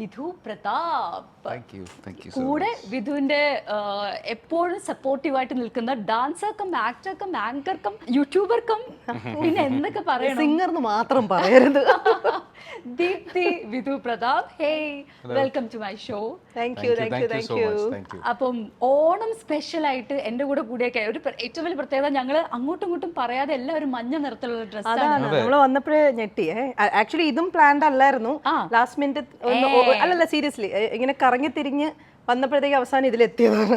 Vidhu Pratap. Thank you so കൂടെ much. വിധുവിന്റെ എപ്പോഴും സപ്പോർട്ടീവായിട്ട് നിൽക്കുന്ന ഡാൻസർക്കും ആക്ടർക്കും ആങ്കർക്കും യൂട്യൂബർക്കും പിന്നെ എന്തൊക്കെ പറയണം, സിംഗർന്ന് മാത്രം പറയരുത്. Deepthi Vidhu Prathap. Hey, welcome to my show. Thank you Thank you. അപ്പം ഓണം സ്പെഷ്യൽ ആയിട്ട് എന്റെ കൂടെ കൂടിയൊക്കെ ഒരു ഏറ്റവും വലിയ പ്രത്യേകത, ഞങ്ങള് അങ്ങോട്ടും ഇങ്ങോട്ടും പറയാതെ എല്ലാവരും മഞ്ഞ നിറത്തിലുള്ള ഡ്രസ്സാണ്. അതാണ് നമ്മള് വന്നപ്പോഴേ ഞെട്ടിയേ. ആക്ച്വലി ഇതും പ്ലാൻഡ് അല്ലായിരുന്നു. ലാസ്റ്റ് മിനിറ്റ് അല്ലല്ല, സീരിയസ്ലി ഇങ്ങനെ കറങ്ങി തിരിഞ്ഞ് വന്നപ്പോഴത്തേക്ക് അവസാനം ഇതിലെത്തിയതാണ്.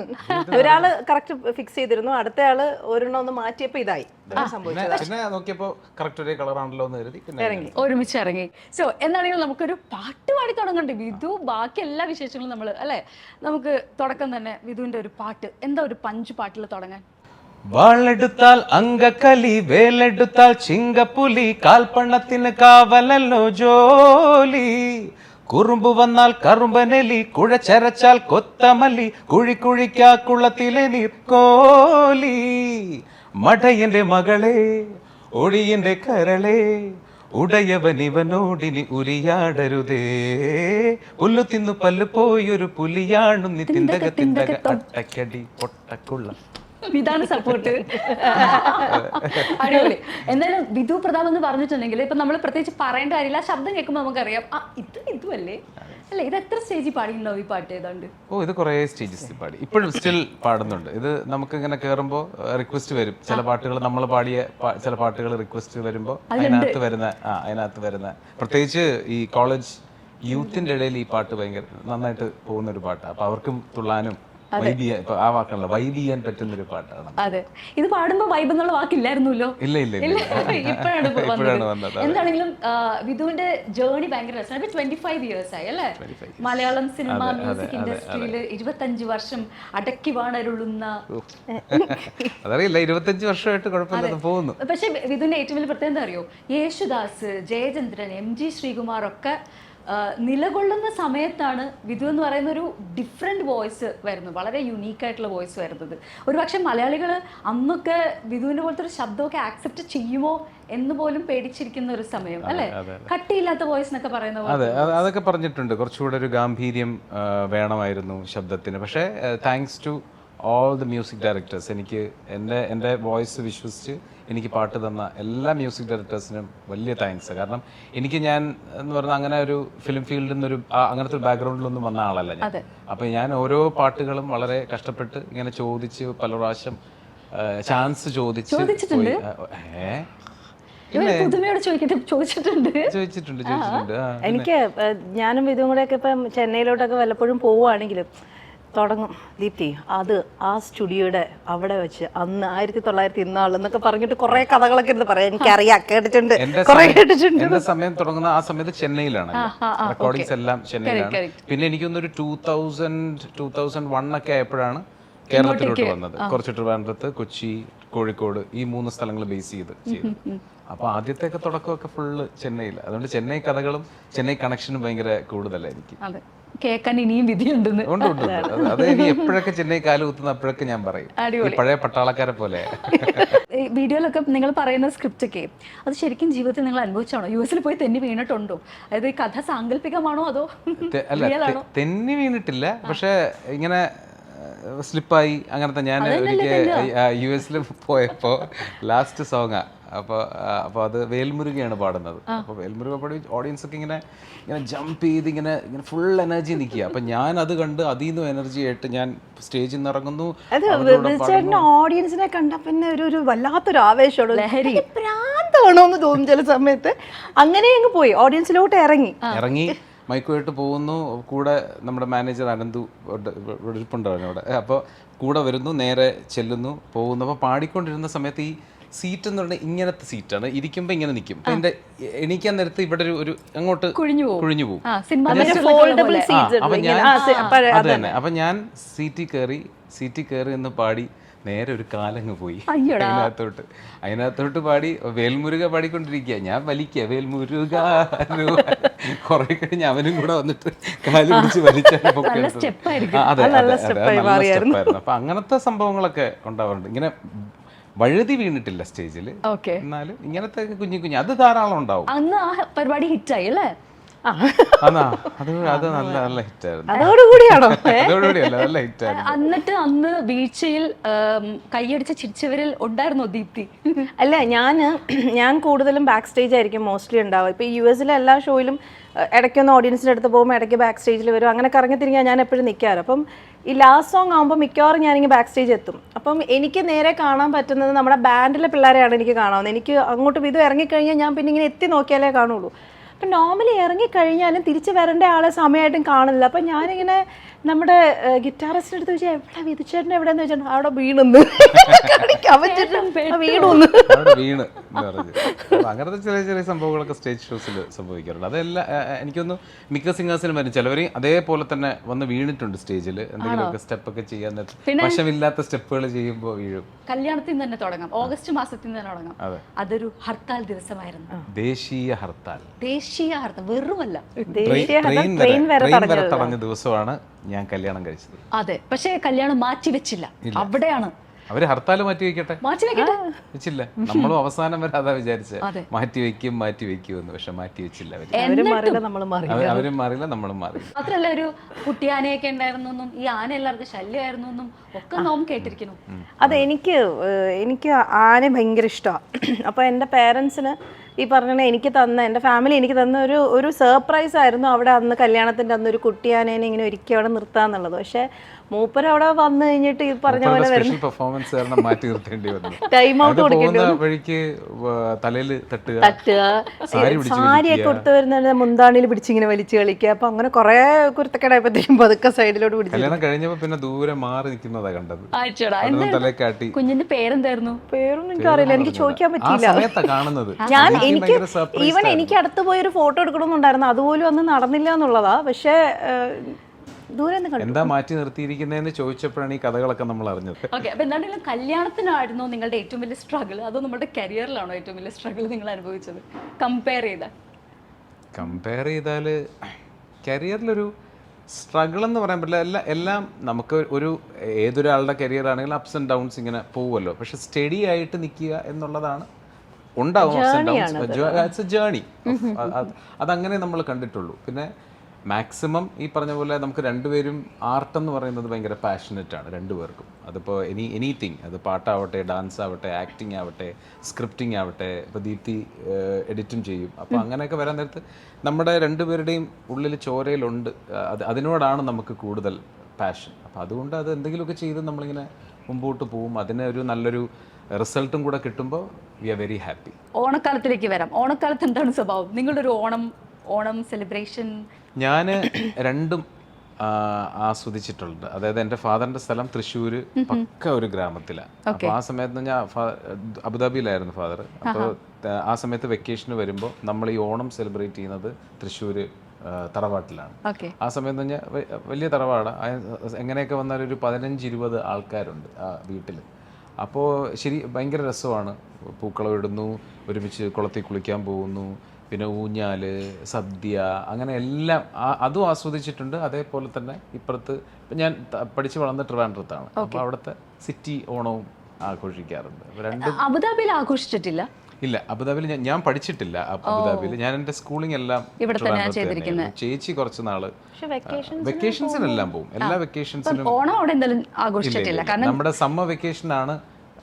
ഒരാള് കറക്റ്റ് ഫിക്സ് ചെയ്തിരുന്നു, അടുത്ത ആള് ഒരെണ്ണം ഒന്ന് മാറ്റിയപ്പോ ഇതായി സംഭവിച്ചത്. പിന്നെ നോക്കിയപ്പോ കറക്റ്റ് ഒരേ കളറാണല്ലോ എന്ന് കരുതി പിന്നെ ഒരുമിച്ച് ഇറങ്ങി. സോ എന്താണെങ്കിലും നമുക്കൊരു പാട്ട് പാടി തുടങ്ങണ്ടേ വിധു? ബാക്കി എല്ലാ വിശേഷങ്ങളും നമ്മൾ അല്ലെ, നമുക്ക് തുടക്കം തന്നെ വിധുവിന്റെ ഒരു പാട്ട്, എന്താ ഒരു പഞ്ച് പാട്ടിൽ തുടങ്ങാൻ? വാളെടുത്താൽ അങ്കക്കലി, വേലെടുത്താൽ ചിങ്കപ്പുലി, കാൽപ്പണത്തിന് കാവലല്ലോ ജോലി. കുറുമ്പ് വന്നാൽ കറുമ്പനെലി, കുഴച്ചരച്ചാൽ കൊത്തമല്ലി, കുഴിക്കാ കുളത്തിലെ നീർക്കോലി. മടയന്റെ മകളെ ഒഴിയന്റെ കരളെ, ഉടയവൻ ഇവനോടിനി ഉരിയാടരുതേ. പുല്ലു തിന്നു പല്ലു പോയൊരു പുലിയാണു നീ, തിന്തക അട്ടക്കടി പൊട്ടക്കുള്ള. ഇതാണ് സപ്പോർട്ട്. അടിപൊളി. എന്തായാലും വിധു പ്രതാപ് എന്ന് പറഞ്ഞിട്ടുണ്ടെങ്കിൽ ഇപ്പൊ നമ്മൾ പ്രത്യേകിച്ച് പറയേണ്ട കാര്യമില്ല, ശബ്ദം കേൾക്കുമ്പോൾ നമുക്കറിയാം ഇതുമല്ലേ അല്ലേ. ഇത് എത്ര സ്റ്റേജിൽ പാടിയിട്ടുണ്ടാവും ഈ പാട്ട്? ഏതാണ്ട് ഇത് കുറേ സ്റ്റേജസിൽ പാടി, ഇപ്പോഴും സ്റ്റിൽ പാടുന്നുണ്ട്. ഇത് നമുക്ക് ഇങ്ങനെ കയറുമ്പോൾ റിക്വസ്റ്റ് വരും, ചില പാട്ടുകൾ നമ്മൾ പാടിയ ചില പാട്ടുകൾ റിക്വസ്റ്റ് വരുമ്പോൾ അതിനകത്ത് വരുന്ന പ്രത്യേകിച്ച് ഈ കോളേജ് യൂത്തിന്റെ ഇടയിൽ ഈ പാട്ട് ഭയങ്കര നന്നായിട്ട് പോകുന്ന ഒരു പാട്ടാണ്. അപ്പൊ അവർക്കും തുള്ളാനും വൈബ് ചെയ്യാൻ പറ്റുന്ന ഒരു പാട്ടാണ്. അതെ, ഇത് പാടുമ്പോ വൈബ് എന്നുള്ള വാക്കില്ലായിരുന്നല്ലോ. ഇല്ല ഇപ്പോഴാണ് വന്നത്. എന്താണെങ്കിലും വിധുവിന്റെ ജേർണി ഭയങ്കര രസമാണ്. 25 years ആയി അല്ലേ മലയാളം സിനിമ മ്യൂസിക് ഇൻഡസ്ട്രിയിൽ? 25 വർഷം അടക്കി വാണരുളുന്ന. അതറിയില്ല, 25 വർഷമായിട്ട് കുഴപ്പമില്ലാതെ പോകുന്നു. പക്ഷെ വിധുവിന്റെ ഏറ്റവും വലിയ പ്രത്യേകത അറിയോ? യേശുദാസ്, ജയചന്ദ്രൻ, MG ശ്രീകുമാർ ഒക്കെ നിലകൊള്ളുന്ന സമയത്താണ് വിധു എന്ന് പറയുന്ന ഒരു ഡിഫറെൻറ്റ് വോയിസ് വരുന്നത്, വളരെ യുണീക്കായിട്ടുള്ള വോയിസ് വരുന്നത്. ഒരു പക്ഷേ മലയാളികൾ അന്നൊക്കെ വിധുവിൻ്റെ പോലത്തെ ഒരു ശബ്ദമൊക്കെ ആക്സെപ്റ്റ് ചെയ്യുമോ എന്ന് പോലും പേടിച്ചിരിക്കുന്ന ഒരു സമയം അല്ലേ? കട്ടിയില്ലാത്ത വോയിസ് എന്നൊക്കെ പറയുന്ന പോലെ. അതെ, അതൊക്കെ പറഞ്ഞിട്ടുണ്ട്. കുറച്ചുകൂടെ ഒരു ഗാംഭീര്യം വേണമായിരുന്നു ശബ്ദത്തിന്. പക്ഷേ thanks to all the music directors, എനിക്ക് എൻ്റെ വോയിസ് വിശ്വസിച്ച് എനിക്ക് പാട്ട് തന്ന എല്ലാ മ്യൂസിക് ഡയറക്ടേഴ്സിനും വലിയ താങ്ക്സ്. കാരണം ഞാൻ എന്ന് പറഞ്ഞാൽ അങ്ങനെ ഒരു ഫിലിം ഫീൽഡിൽ നിന്നൊരു അങ്ങനത്തെ ഒരു ബാക്ക്ഗ്രൗണ്ടിലൊന്നും വന്ന ആളല്ല ഞാൻ. അപ്പം ഞാൻ ഓരോ പാട്ടുകളും വളരെ കഷ്ടപ്പെട്ട് ഇങ്ങനെ ചോദിച്ച് പല പ്രാവശ്യം ചാൻസ് ചോദിച്ചിട്ടുണ്ട്. ചോദിച്ചിട്ടുണ്ട്. എനിക്ക് ഞാനും ഇതും കൂടെ ഒക്കെ ഇപ്പം ചെന്നൈയിലോട്ടൊക്കെ വല്ലപ്പോഴും പോവുകയാണെങ്കിലും തുടങ്ങും, ദീപ്തി അത് ആ സ്റ്റുഡിയോയുടെ അവിടെ വെച്ച് അന്ന് 1900 എന്നൊക്കെ പറഞ്ഞിട്ട് കുറെ കഥകളൊക്കെ ഇരുന്ന് പറയാം. എനിക്കറിയാം, കേട്ടിട്ടുണ്ട്, കുറെ കേട്ടിട്ടുണ്ട്. എന്റെ സമയം തുടങ്ങുന്ന ആ സമയത്ത് ചെന്നൈയിലാണ്, റെക്കോർഡിങ്സ് എല്ലാം ചെന്നൈയിലാണ്. പിന്നെ എനിക്കൊന്നൊരു 2001 ഒക്കെ ആയപ്പോഴാണ് കേരളത്തിലോട്ട് വന്നത്. കുറച്ച് ട്രിവാൻഡ്രത്ത്, കൊച്ചി, കോഴിക്കോട് ഈ 3 സ്ഥലങ്ങൾ ബേസ് ചെയ്ത്. അപ്പൊ ആദ്യത്തെയൊക്കെ തുടക്കമൊക്കെ ഫുള്ള് ചെന്നൈയിൽ. അതുകൊണ്ട് ചെന്നൈ കഥകളും ചെന്നൈ കണക്ഷനും ഭയങ്കര കൂടുതലായിരിക്കും. കേൾക്കാൻ ഇനിയും വിധിയുണ്ടെന്ന്. അത് ഇനി എപ്പോഴൊക്കെ ചെന്നൈ കാലുകുത്തുന്ന അപ്പോഴൊക്കെ ഞാൻ പറയും, പഴയ പട്ടാളക്കാരെ പോലെ. വീഡിയോയിലൊക്കെ നിങ്ങൾ പറയുന്ന സ്ക്രിപ്റ്റ് ഒക്കെ അത് ശരിക്കും ജീവിതത്തിൽ നിങ്ങൾ അനുഭവിച്ചാണോ? US പോയി തെന്നി വീണിട്ടുണ്ടോ? അതായത് ഈ കഥ സാങ്കല്പികമാണോ അതോ? അല്ല, തെന്നി വീണിട്ടില്ല, പക്ഷെ ഇങ്ങനെ സ്ലിപ്പായി അങ്ങനത്തെ. ഞാൻ ഒരിക്കൽ US പോയപ്പോ ലാസ്റ്റ് സോങ്ങാ, അപ്പോൾ അത് വേൽമുരുകയാണ് പാടുന്നത്. അപ്പോൾ വേൽമുരുക പാടി ഓഡിയൻസ് ഒക്കെ ഇങ്ങനെ ജമ്പ് ചെയ്ത് ഇങ്ങനെ ഫുൾ എനർജി നിൽക്കുക. അപ്പം ഞാൻ അത് കണ്ട് അതിൽ നിന്ന് എനർജി ആയിട്ട് ഞാൻ സ്റ്റേജിൽ നിന്ന് ഇറങ്ങുന്നു. ഓഡിയൻസിനെ കണ്ട പിന്നെ ഒരു വല്ലാത്തൊരു ആവേശമാണ്, ലഹരി ഭ്രാന്താണോ എന്ന് തോന്നും ചില സമയത്ത്. അങ്ങനെ അങ്ങ് പോയി ഓഡിയൻസിലോട്ട് ഇറങ്ങി മൈക്കുമായിട്ട് പോകുന്നു. കൂടെ നമ്മുടെ മാനേജർ അനന്തു ഇരിപ്പുണ്ടായിരുന്നു അവിടെ. അപ്പോൾ കൂടെ വരുന്നു, നേരെ ചെല്ലുന്നു, പോകുന്നു. അപ്പോൾ പാടിക്കൊണ്ടിരുന്ന സമയത്ത് ഈ സീറ്റ് എന്ന് പറഞ്ഞാൽ ഇങ്ങനത്തെ സീറ്റാണ്, ഇരിക്കുമ്പോൾ ഇങ്ങനെ നിൽക്കും. എൻ്റെ എണീക്കാൻ നേരത്ത് ഇവിടെ ഒരു അങ്ങോട്ട് കുഴിഞ്ഞു പോകും. അപ്പം ഞാൻ സീറ്റിൽ കയറി എന്ന് പാടി നേരെ ഒരു കാലങ്ങ് പോയി അതിനകത്തോട്ട് പാടി വേൽമുരുക പാടിക്കൊണ്ടിരിക്കുക. ഞാൻ വലിക്കുക വേൽമുരുക, കുറെ കഴിഞ്ഞ് അവനും കൂടെ വന്നിട്ട് കാല് പിടിച്ച് വലിച്ചായിരുന്നു. അതെ, നല്ല സ്റ്റെപ്പായിരുന്നു. അപ്പൊ അങ്ങനത്തെ സംഭവങ്ങളൊക്കെ ഉണ്ടാവാറുണ്ട്. ഇങ്ങനെ വഴുതി വീണിട്ടില്ല സ്റ്റേജിൽ, എന്നാലും ഇങ്ങനത്തെ കുഞ്ഞു അത് ധാരാളം ഉണ്ടാവും. അന്ന് ആ പരിപാടി ഹിറ്റായി അല്ലേ? അതാ അത് നല്ല നല്ല ഹിറ്റായിരുന്നു. അതോടുകൂടിയാണോ? അതോടുകൂടിയല്ല, നല്ല ഹിറ്റായിരുന്നു. എന്നിട്ട് അന്ന് വീഴ്ചയിൽ കൈയടിച്ച ചിരിച്ചവരിൽ ഉണ്ടായിരുന്നോ ദീപ്തി? അല്ല, ഞാൻ കൂടുതലും ബാക്ക് സ്റ്റേജ് ആയിരിക്കും മോസ്റ്റ്ലി ഉണ്ടാവുക. ഇപ്പോൾ US എല്ലാ ഷോയിലും ഇടയ്ക്കൊന്ന് ഓഡിയൻസിൻ്റെ അടുത്ത് പോകുമ്പോൾ ഇടയ്ക്ക് ബാക്ക് സ്റ്റേജിൽ വരും. അങ്ങനെ കറങ്ങി തിരിഞ്ഞാൽ ഞാൻ എപ്പോഴും നിൽക്കാറ്. അപ്പം ഈ ലാസ്റ്റ് സോങ് ആകുമ്പോൾ മിക്കവാറും ഞാനിങ്ങനെ ബാക്ക് സ്റ്റേജ് എത്തും. അപ്പം എനിക്ക് നേരെ കാണാൻ പറ്റുന്നത് നമ്മുടെ ബാൻഡിലെ പിള്ളേരെയാണ് എനിക്ക് കാണാവുന്നത്. എനിക്ക് അങ്ങോട്ട് ഇത് ഇറങ്ങിക്കഴിഞ്ഞാൽ ഞാൻ പിന്നെ ഇങ്ങനെ എത്തി നോക്കിയാലേ കാണുള്ളൂ. അപ്പം നോർമലി ഇറങ്ങിക്കഴിഞ്ഞാലും തിരിച്ച് വരേണ്ട ആളെ സമയമായിട്ടും കാണുന്നില്ല. അപ്പം ഞാനിങ്ങനെ നമ്മുടെ ഗിറ്റാറിസ്റ്റിൻ്റെ അടുത്ത് ചോദിച്ചാൽ എവിടെ വിധിച്ചേട്ടൻ എവിടെയെന്ന് വെച്ചാൽ അവിടെ വീണെന്ന് വീണു. അവിടെ വീണ് എന്ന് പറഞ്ഞു. അങ്ങനത്തെ ചെറിയ ചെറിയ സംഭവങ്ങളൊക്കെ സ്റ്റേജ് ഷോസിൽ സംഭവിക്കാറുണ്ട്. അതെല്ലാം എനിക്കൊന്ന് മിക്ക സിംഗേഴ്സിനും വരും. ചിലവർ അതേപോലെ തന്നെ വന്ന് വീണിട്ടുണ്ട് സ്റ്റേജിൽ. എന്തെങ്കിലുമൊക്കെ സ്റ്റെപ്പൊക്കെ ചെയ്യാൻ വശമില്ലാത്ത സ്റ്റെപ്പുകൾ ചെയ്യുമ്പോൾ വീഴും. കല്യാണത്തിൽ നിന്ന് തന്നെ തുടങ്ങാം, ഓഗസ്റ്റ് മാസത്തിൽ നിന്ന് തന്നെ തുടങ്ങാം. അതൊരു ഹർത്താൽ ദിവസമായിരുന്നു, ദേശീയ ഹർത്താൽ. ദേശീയ ഹർത്താൽ വെറുമല്ല, ട്രെയിൻ വരെ തടഞ്ഞ ദിവസമാണ് ഞാൻ കല്യാണം കഴിച്ചത്. അതെ, പക്ഷേ കല്യാണം മാറ്റി വെച്ചില്ല. അവിടെയാണ് അവര് ഹർത്താൽ മാറ്റി വെക്കട്ടെ, വെച്ചില്ല. നമ്മളും അവസാനം വരെ അതാ വിചാരിച്ചത്, മാറ്റി വെക്കും എന്ന്. പക്ഷെ മാറ്റി വെച്ചില്ല. അവരും മാറില്ല, നമ്മളും മാറി. മാത്രല്ല ഒരു കുട്ടിയാനയൊക്കെ ഉണ്ടായിരുന്നു, ഈ ആന എല്ലാവർക്കും ശല്യമായിരുന്നു എന്നും ഒക്കെ നാം കേട്ടിരിക്കുന്നു. അതെ, എനിക്ക് ആന ഭയങ്കര ഇഷ്ടമാണ്. അപ്പോൾ എൻ്റെ പേരൻസിന് ഈ പറഞ്ഞ എൻ്റെ ഫാമിലി എനിക്ക് തന്ന ഒരു സർപ്രൈസ് ആയിരുന്നു അവിടെ അന്ന് കല്യാണത്തിൻ്റെ അന്ന് ഒരു കുട്ടിയാനേനെ ഇങ്ങനെ ഒരുക്കി അവിടെ നിർത്താന്നുള്ളത്. പക്ഷെ മൂപ്പര് അവിടെ വന്നു കഴിഞ്ഞിട്ട് ഈ പറഞ്ഞ പോലെ ടൈം ഔട്ട് കൊടുക്കേണ്ടി സാരിയൊക്കെ കൊടുത്തു വരുന്ന മുന്താണിയിൽ പിടിച്ചിങ്ങനെ വലിച്ചു കളിക്കുക. അപ്പൊ അങ്ങനെ കുറെ കുരുത്തക്കേടായപ്പോഴത്തേക്കും പതുക്കെ സൈഡിലോട്ട് പിടിച്ചു. പിന്നെ ദൂരെ മാറി നിൽക്കുന്നതാ കണ്ടത്. കുഞ്ഞിന്റെ പേരെന്തായിരുന്നു? പേരൊന്നും എനിക്കറിയില്ല, എനിക്ക് ചോദിക്കാൻ പറ്റിയില്ല. എനിക്ക് അടുത്ത് പോയി ഒരു ഫോട്ടോ എടുക്കണമെന്നുണ്ടായിരുന്നു, അതുപോലും അന്ന് നടന്നില്ല എന്നുള്ളതാ. പക്ഷെ എന്താ മാറ്റി നിർത്തിയിരിക്കുന്നതെന്ന് ചോദിച്ചപ്പോഴാണ് ഈ കഥകളൊക്കെ നമ്മൾ അറിഞ്ഞത്. ഓക്കെ, അപ്പൊ എന്താണെങ്കിലും കല്യാണത്തിനായിരുന്നോ നിങ്ങളുടെ ഏറ്റവും വലിയ സ്ട്രഗിൾ, അതോ നമ്മുടെ കരിയറിലാണോ ഏറ്റവും വലിയ സ്ട്രഗിൾ നിങ്ങൾ അനുഭവിച്ചത്? കമ്പയർ ചെയ്താൽ കരിയറിലൊരു സ്ട്രഗിൾ എന്ന് പറയാൻ പറ്റില്ല. എല്ലാം നമുക്ക് ഏതൊരാളുടെ കരിയർ ആണെങ്കിലും അപ്സ് ആൻഡ് ഡൗൺസ് ഇങ്ങനെ പോവുമല്ലോ. പക്ഷെ സ്റ്റഡി ആയിട്ട് നിൽക്കുക എന്നുള്ളതാണ്. ഉണ്ടാവും ups and downs, it's a journey. അതങ്ങനെ നമ്മൾ കണ്ടിട്ടുള്ളൂ. പിന്നെ മാക്സിമം ഈ പറഞ്ഞ പോലെ നമുക്ക് രണ്ടുപേരും ആർട്ട് എന്ന് പറയുന്നത് ഭയങ്കര പാഷനറ്റ് ആണ് രണ്ടുപേർക്കും. അതിപ്പോൾ എനിത്തിങ്, അത് പാട്ടാവട്ടെ, ഡാൻസ് ആവട്ടെ, ആക്ടിങ് ആവട്ടെ, സ്ക്രിപ്റ്റിംഗ് ആവട്ടെ. ഇപ്പോൾ ദീപ്തി എഡിറ്റും ചെയ്യും. അപ്പോൾ അങ്ങനെയൊക്കെ വരാൻ നേരത്ത് നമ്മുടെ രണ്ടുപേരുടെയും ഉള്ളിൽ ചോരയിലുണ്ട്. അതിനോടാണ് നമുക്ക് കൂടുതൽ പാഷൻ. അപ്പോൾ അതുകൊണ്ട് അത് എന്തെങ്കിലുമൊക്കെ ചെയ്ത് നമ്മളിങ്ങനെ മുമ്പോട്ട് പോവും. അതിന് ഒരു നല്ലൊരു റിസൾട്ടും കൂടെ കിട്ടുമ്പോൾ വി ആർ വെരി ഹാപ്പി. ഓണക്കാലത്തിലേക്ക് വരാം. ഓണക്കാലത്ത് എന്താണ് സ്വഭാവം? നിങ്ങളുടെ ഒരു ഓണം സെലിബ്രേഷൻ? ഞാൻ രണ്ടും ആസ്വദിച്ചിട്ടുണ്ട്. അതായത് എൻ്റെ ഫാദറിന്റെ സ്ഥലം തൃശ്ശൂർ പക്ക ഒരു ഗ്രാമത്തിലാണ്. അപ്പോൾ ആ സമയത്ത് ഞാൻ അബുദാബിയിലായിരുന്നു ഫാദർ. അപ്പോൾ ആ സമയത്ത് വെക്കേഷന് വരുമ്പോൾ നമ്മൾ ഈ ഓണം സെലിബ്രേറ്റ് ചെയ്യുന്നത് തൃശ്ശൂർ തറവാട്ടിലാണ്. ആ സമയത്ത് പറഞ്ഞാൽ വലിയ തറവാട്. എങ്ങനെയൊക്കെ വന്നാൽ ഒരു 15-20 ആൾക്കാരുണ്ട് ആ വീട്ടിൽ. അപ്പോൾ ഭയങ്കര രസമാണ്. പൂക്കളം ഇടുന്നു, ഒരുമിച്ച് കുളത്തിൽ കുളിക്കാൻ പോകുന്നു, പിന്നെ ഊഞ്ഞാല്, സദ്യ, അങ്ങനെ എല്ലാം അതും ആസ്വദിച്ചിട്ടുണ്ട്. അതേപോലെ തന്നെ ഇപ്പുറത്ത് ഞാൻ പഠിച്ചു വളർന്ന ട്രിവാൻഡ്രത്താണ്. അപ്പോൾ അവിടുത്തെ സിറ്റി ഓണവും ആഘോഷിക്കാറുണ്ട്. അബുദാബിയിൽ ആഘോഷിച്ചിട്ടില്ല? ഇല്ല, അബുദാബിയിൽ ഞാൻ പഠിച്ചിട്ടില്ല. അബുദാബിയിൽ ഞാൻ എൻ്റെ സ്കൂളിംഗ് എല്ലാം ചേച്ചി കുറച്ച് നാള് വെക്കേഷൻസിനെല്ലാം പോകും. എല്ലാ വെക്കേഷൻസിനും നമ്മുടെ സമ്മർ വെക്കേഷനാണ്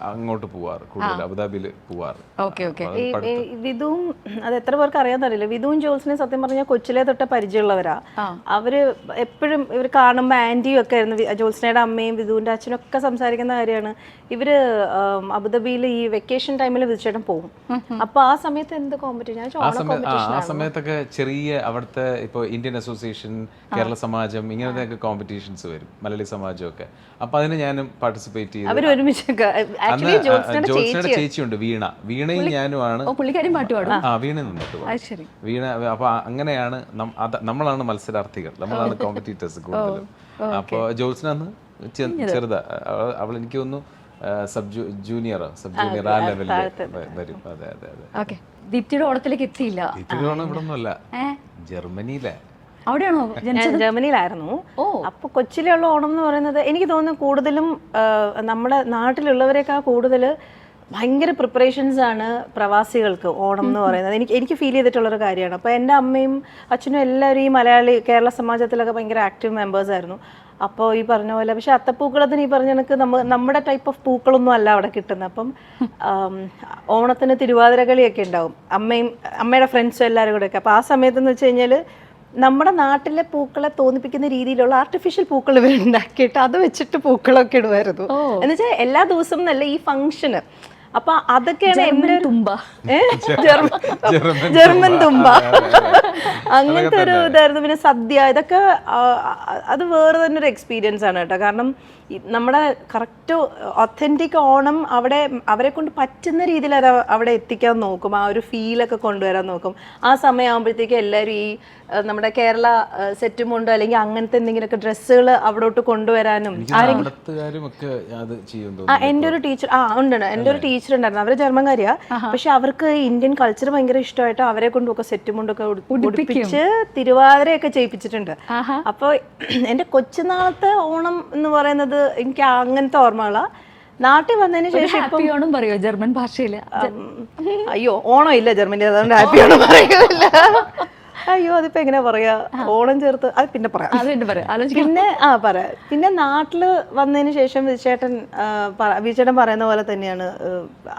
അങ്ങോട്ട് പോവാറ്, കൂടുതൽ അബുദാബിയിൽ പോവാറ്. വിധുവും അത് എത്ര പേർക്ക് അറിയാത്തറിയില്ല, വിധുവും ജോൾസിനെ സത്യം പറഞ്ഞാൽ കൊച്ചിലെ തൊട്ട് പരിചയമുള്ളവരാ. അവര് എപ്പോഴും ഇവർ കാണുമ്പോൾ ആന്റിയും ഒക്കെ ആയിരുന്നു. ജോൾസിനയുടെ അമ്മയും വിധുവിന്റെ അച്ഛനും ഒക്കെ സംസാരിക്കുന്ന കാര്യമാണ്. ഇവര് അബുദാബിയിൽ ഈ വെക്കേഷൻ ടൈമിൽ വിധിച്ചേട്ടൻ പോകും. അപ്പൊ ആ സമയത്ത് എന്ത് കോമ്പറ്റീഷൻ? ആ സമയത്തൊക്കെ ചെറിയ അവിടുത്തെ ഇപ്പൊ ഇന്ത്യൻ അസോസിയേഷൻ, കേരള സമാജം, ഇങ്ങനത്തെ കോമ്പറ്റീഷൻസ് വരും, മലയാളി സമാജം ഒക്കെ. അപ്പൊ അതിന് ഞാനും പാർട്ടിസിപ്പേറ്റ് ചെയ്തു. അവർ ഒരുമിച്ചൊക്കെ ജോത്സ്നയുടെ ചേച്ചിയുണ്ട് വീണയും ഞാനുമാണ്. വീണ നിന്നിട്ട് വീണ. അപ്പൊ അങ്ങനെയാണ് നമ്മളാണ് മത്സരാർത്ഥികൾ, നമ്മളാണ് കോമ്പറ്റീറ്റേഴ്സ് കൂടുതലും. അപ്പൊ ജോത്സ്ന അന്ന് ചെറുതാ, അവൾ എനിക്ക് തോന്നുന്നു സബ് ജൂനിയർ ആ ലെവലിൽ വരും. അതെ അതെ അതെ. ദീപ്തിയുടെ ഓണത്തിലേക്ക് എത്തിയില്ല. ദീപ്തിയുടെ ഓണം ഇവിടെ ഒന്നുമല്ല, ജർമ്മനിയിലെ. അവിടെയാണോ? ജർമ്മനിയിലായിരുന്നു. അപ്പൊ കൊച്ചിയിലുള്ള ഓണം എന്ന് പറയുന്നത് എനിക്ക് തോന്നുന്നു കൂടുതലും നമ്മുടെ നാട്ടിലുള്ളവരെക്കാൾ കൂടുതൽ ഭയങ്കര പ്രിപ്പറേഷൻസ് ആണ് പ്രവാസികൾക്ക് ഓണം എന്ന് പറയുന്നത്. എനിക്ക് ഫീൽ ചെയ്തിട്ടുള്ളൊരു കാര്യമാണ്. അപ്പോൾ എൻ്റെ അമ്മയും അച്ഛനും എല്ലാവരും ഈ മലയാളി കേരള സമാജത്തിലൊക്കെ ഭയങ്കര ആക്റ്റീവ് മെമ്പേഴ്സ് ആയിരുന്നു. അപ്പോൾ ഈ പറഞ്ഞ പോലെ പക്ഷെ അത്തപ്പൂക്കളത്തിന് ഈ പറഞ്ഞ കണക്ക് നമ്മുടെ ടൈപ്പ് ഓഫ് പൂക്കളൊന്നും അല്ല അവിടെ കിട്ടുന്നത്. അപ്പം ഓണത്തിന് തിരുവാതിരകളിയൊക്കെ ഉണ്ടാവും, അമ്മയുടെ ഫ്രണ്ട്സും എല്ലാവരും കൂടെയൊക്കെ. അപ്പോൾ ആ സമയത്തെന്ന് വെച്ച് കഴിഞ്ഞാൽ നമ്മുടെ നാട്ടിലെ പൂക്കളെ തോന്നിപ്പിക്കുന്ന രീതിയിലുള്ള ആർട്ടിഫിഷ്യൽ പൂക്കൾ ഇവരുണ്ടാക്കിയിട്ട് അത് വെച്ചിട്ട് പൂക്കളൊക്കെ ഇടുമായിരുന്നു. എന്ന് വെച്ചാൽ എല്ലാ ദിവസവും എന്നല്ല, ഈ ഫംഗ്ഷന്. അപ്പൊ അതൊക്കെയാണ് എൻ്റെ ജർമ്മൻ തുമ്പ അങ്ങനത്തെ ഒരു ഇതായിരുന്നു. പിന്നെ സദ്യ, ഇതൊക്കെ അത് വേറെ തന്നെ ഒരു എക്സ്പീരിയൻസ് ആണ് കേട്ടോ. കാരണം നമ്മുടെ കറക്റ്റ് ഒത്തൻറ്റിക് ഓണം അവരെ കൊണ്ട് പറ്റുന്ന രീതിയിൽ അത് അവിടെ എത്തിക്കാൻ നോക്കും, ആ ഒരു ഫീലൊക്കെ കൊണ്ടുവരാൻ നോക്കും. ആ സമയമാകുമ്പോഴത്തേക്ക് എല്ലാവരും ഈ നമ്മുടെ കേരള സെറ്റും കൊണ്ട് അല്ലെങ്കിൽ അങ്ങനത്തെ എന്തെങ്കിലുമൊക്കെ ഡ്രസ്സുകൾ അവിടോട്ട് കൊണ്ടുവരാനും. എൻ്റെ ഒരു ടീച്ചർ ഉണ്ട്, എൻ്റെ ഒരു ടീച്ചർ ഉണ്ടായിരുന്നു. അവര് ജർമ്മൻകാരിയാ, പക്ഷെ അവർക്ക് ഇന്ത്യൻ കൾച്ചർ ഭയങ്കര ഇഷ്ടമായിട്ട് അവരെ കൊണ്ടൊക്കെ സെറ്റും കൊണ്ടൊക്കെ ഉടുപ്പിച്ച് തിരുവാതിരയൊക്കെ ചെയ്യിപ്പിച്ചിട്ടുണ്ട്. അപ്പോൾ എൻ്റെ കൊച്ചുനാളത്തെ ഓണം എന്ന് പറയുന്നത് എനിക്ക് അങ്ങനത്തെ ഓർമ്മകളാ. നാട്ടിൽ വന്നതിന് ശേഷം ഓണം പറയോ ജർമ്മൻ ഭാഷയില്? അയ്യോ, ഓണം ഇല്ല ജർമ്മനി, അതുകൊണ്ട് ഹാപ്പി ഓണം പറയുന്നില്ല. അയ്യോ, അതിപ്പോ എങ്ങനെ പറയാ, ഓണം ചേർത്ത് അത് പിന്നെ പറയാം. പിന്നെ പറയാം. പിന്നെ നാട്ടില് വന്നതിന് ശേഷം വിജയേട്ടൻ പറയുന്ന പോലെ തന്നെയാണ്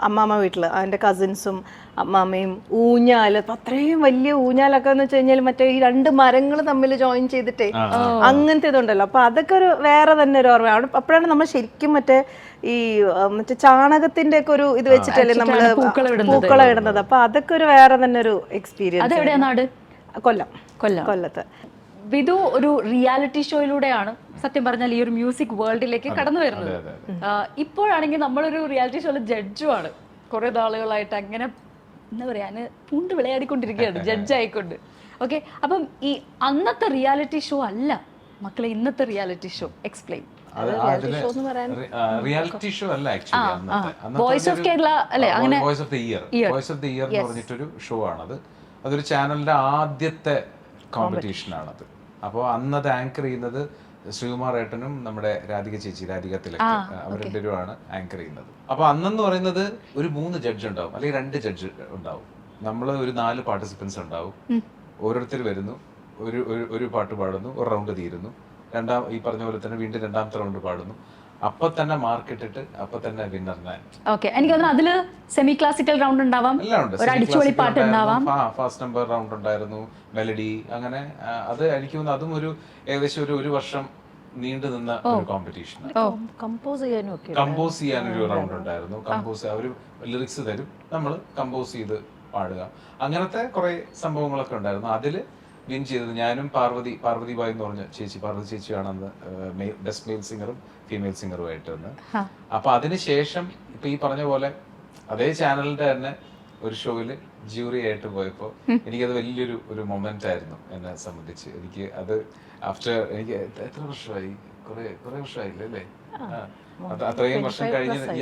അമ്മാമ്മ വീട്ടില് എൻ്റെ കസിൻസും അമ്മാമ്മയും ഊഞ്ഞാല്, അത്രയും വലിയ ഊഞ്ഞാലൊക്കെ എന്ന് വെച്ച് കഴിഞ്ഞാൽ മറ്റേ ഈ 2 മരങ്ങൾ തമ്മിൽ ജോയിൻ ചെയ്തിട്ടേ അങ്ങനത്തെ ഇതുണ്ടല്ലോ. അപ്പൊ അതൊക്കെ ഒരു വേറെ തന്നെ ഒരു ഓർമ്മയാണ്. അപ്പോഴാണ് നമ്മൾ ശരിക്കും മറ്റേ ചാണകത്തിന്റെ ഒക്കെ ഒരു ഇത് വെച്ചിട്ടല്ലേ നമ്മള് പൂക്കളം ഇടുന്നത്. അപ്പൊ അതൊക്കെ ഒരു വേറെ തന്നെ ഒരു എക്സ്പീരിയൻസ്. കൊല്ലത്ത്. വിധു ഒരു റിയാലിറ്റി ഷോയിലൂടെയാണ് സത്യം പറഞ്ഞാൽ ഈ ഒരു മ്യൂസിക് വേൾഡിലേക്ക് കടന്നു വരുന്നത്. ഇപ്പോഴാണെങ്കിൽ നമ്മളൊരു റിയാലിറ്റി ഷോയിലെ ജഡ്ജുമാണ്. കുറെ നാളുകളായിട്ട് അങ്ങനെ എന്താ പറയാ, പൂണ്ട് വിളയാടിക്കൊണ്ടിരിക്കുകയാണ് ജഡ്ജ് ആയിക്കൊണ്ട്. ഓക്കെ, അപ്പം ഈ അന്നത്തെ റിയാലിറ്റി ഷോ അല്ല മക്കളെ ഇന്നത്തെ reality show. Explain. Reality show അല്ല ആക്ച്വലി, വോയിസ് ഓഫ് കേരള അല്ലേ? അങ്ങനെ വോയിസ് ഓഫ് ദി ഇയർ എന്ന് പറഞ്ഞിട്ടൊരു ഷോ ആണത്. അതൊരു ചാനലിന്റെ ആദ്യത്തെ കോമ്പറ്റീഷൻ ആണത്. അപ്പോൾ അന്നത് ആങ്കർ ചെയ്യുന്നത് ശ്രീകുമാർ ഏട്ടനും നമ്മുടെ രാധിക ചേച്ചി, രാധിക തിലക്, അവർ രണ്ടുപേരുമാണ് ആങ്കർ ചെയ്യുന്നത്. അപ്പൊ അന്നെന്ന് പറയുന്നത് ഒരു 3 ജഡ്ജ് ഉണ്ടാവും, അല്ലെങ്കിൽ 2 ജഡ്ജ് ഉണ്ടാവും. നമ്മൾ ഒരു 4 പാർട്ടിസിപ്പൻസ് ഉണ്ടാവും. ഓരോരുത്തർ വരുന്നു, ഒരു പാട്ട് പാടുന്നു, ഒരു റൗണ്ട് തീരുന്നു, ഈ പറഞ്ഞ പോലെ തന്നെ വീണ്ടും 2ാമത്തെ റൗണ്ട് പാടുന്നു. അപ്പൊ തന്നെ മാർക്ക് ഇട്ടിട്ട് അപ്പൊ തന്നെ വിന്നറിനെ. ഓക്കെ, എനിക്ക് തോന്നുന്നു അതില് സെമി ക്ലാസിക്കൽ റൗണ്ട് ഉണ്ടാവാം, ഒരു അടിച്ചുപൊളി പാട്ട് ഉണ്ടാവാം, ഫാസ്റ്റ് നമ്പർ റൗണ്ട് ഉണ്ടായിരുന്നു, മെലഡി, അങ്ങനെ. അത് എനിക്ക് തോന്നുന്നു അതും ഏകദേശം ഒരു വർഷം നീണ്ടു നിന്ന ഒരു കോമ്പറ്റീഷൻ. കമ്പോസ് ചെയ്യാനൊരു റൗണ്ട് ഉണ്ടായിരുന്നു. അവര് ലിറിക്സ് തരും, നമ്മൾ കമ്പോസ് ചെയ്ത് പാടുക, അങ്ങനത്തെ കുറെ സംഭവങ്ങളൊക്കെ ഉണ്ടായിരുന്നു. അതില് വിൻ ചെയ്തത് ഞാനും പാർവതി ബായ് എന്ന് പറഞ്ഞ പാർവതി ചേച്ചിയാണ് അന്ന് ബെസ്റ്റ് മെയിൽ സിംഗറും ഫീമെയിൽ സിംഗറുമായിട്ട് വന്ന്. അപ്പൊ അതിനുശേഷം ഇപ്പൊ ഈ പറഞ്ഞ പോലെ അതേ ചാനലിന്റെ തന്നെ ഒരു ഷോയില് ജൂറി ആയിട്ട് പോയപ്പോ എനിക്കത് വലിയൊരു മൊമെന്റ് ആയിരുന്നു എന്നെ സംബന്ധിച്ച്. എനിക്ക് അത് എനിക്ക് എത്ര വർഷമായി, കുറെ വർഷമായില്ലേ അല്ലേ? അത്രയും വർഷം കഴിഞ്ഞ് 30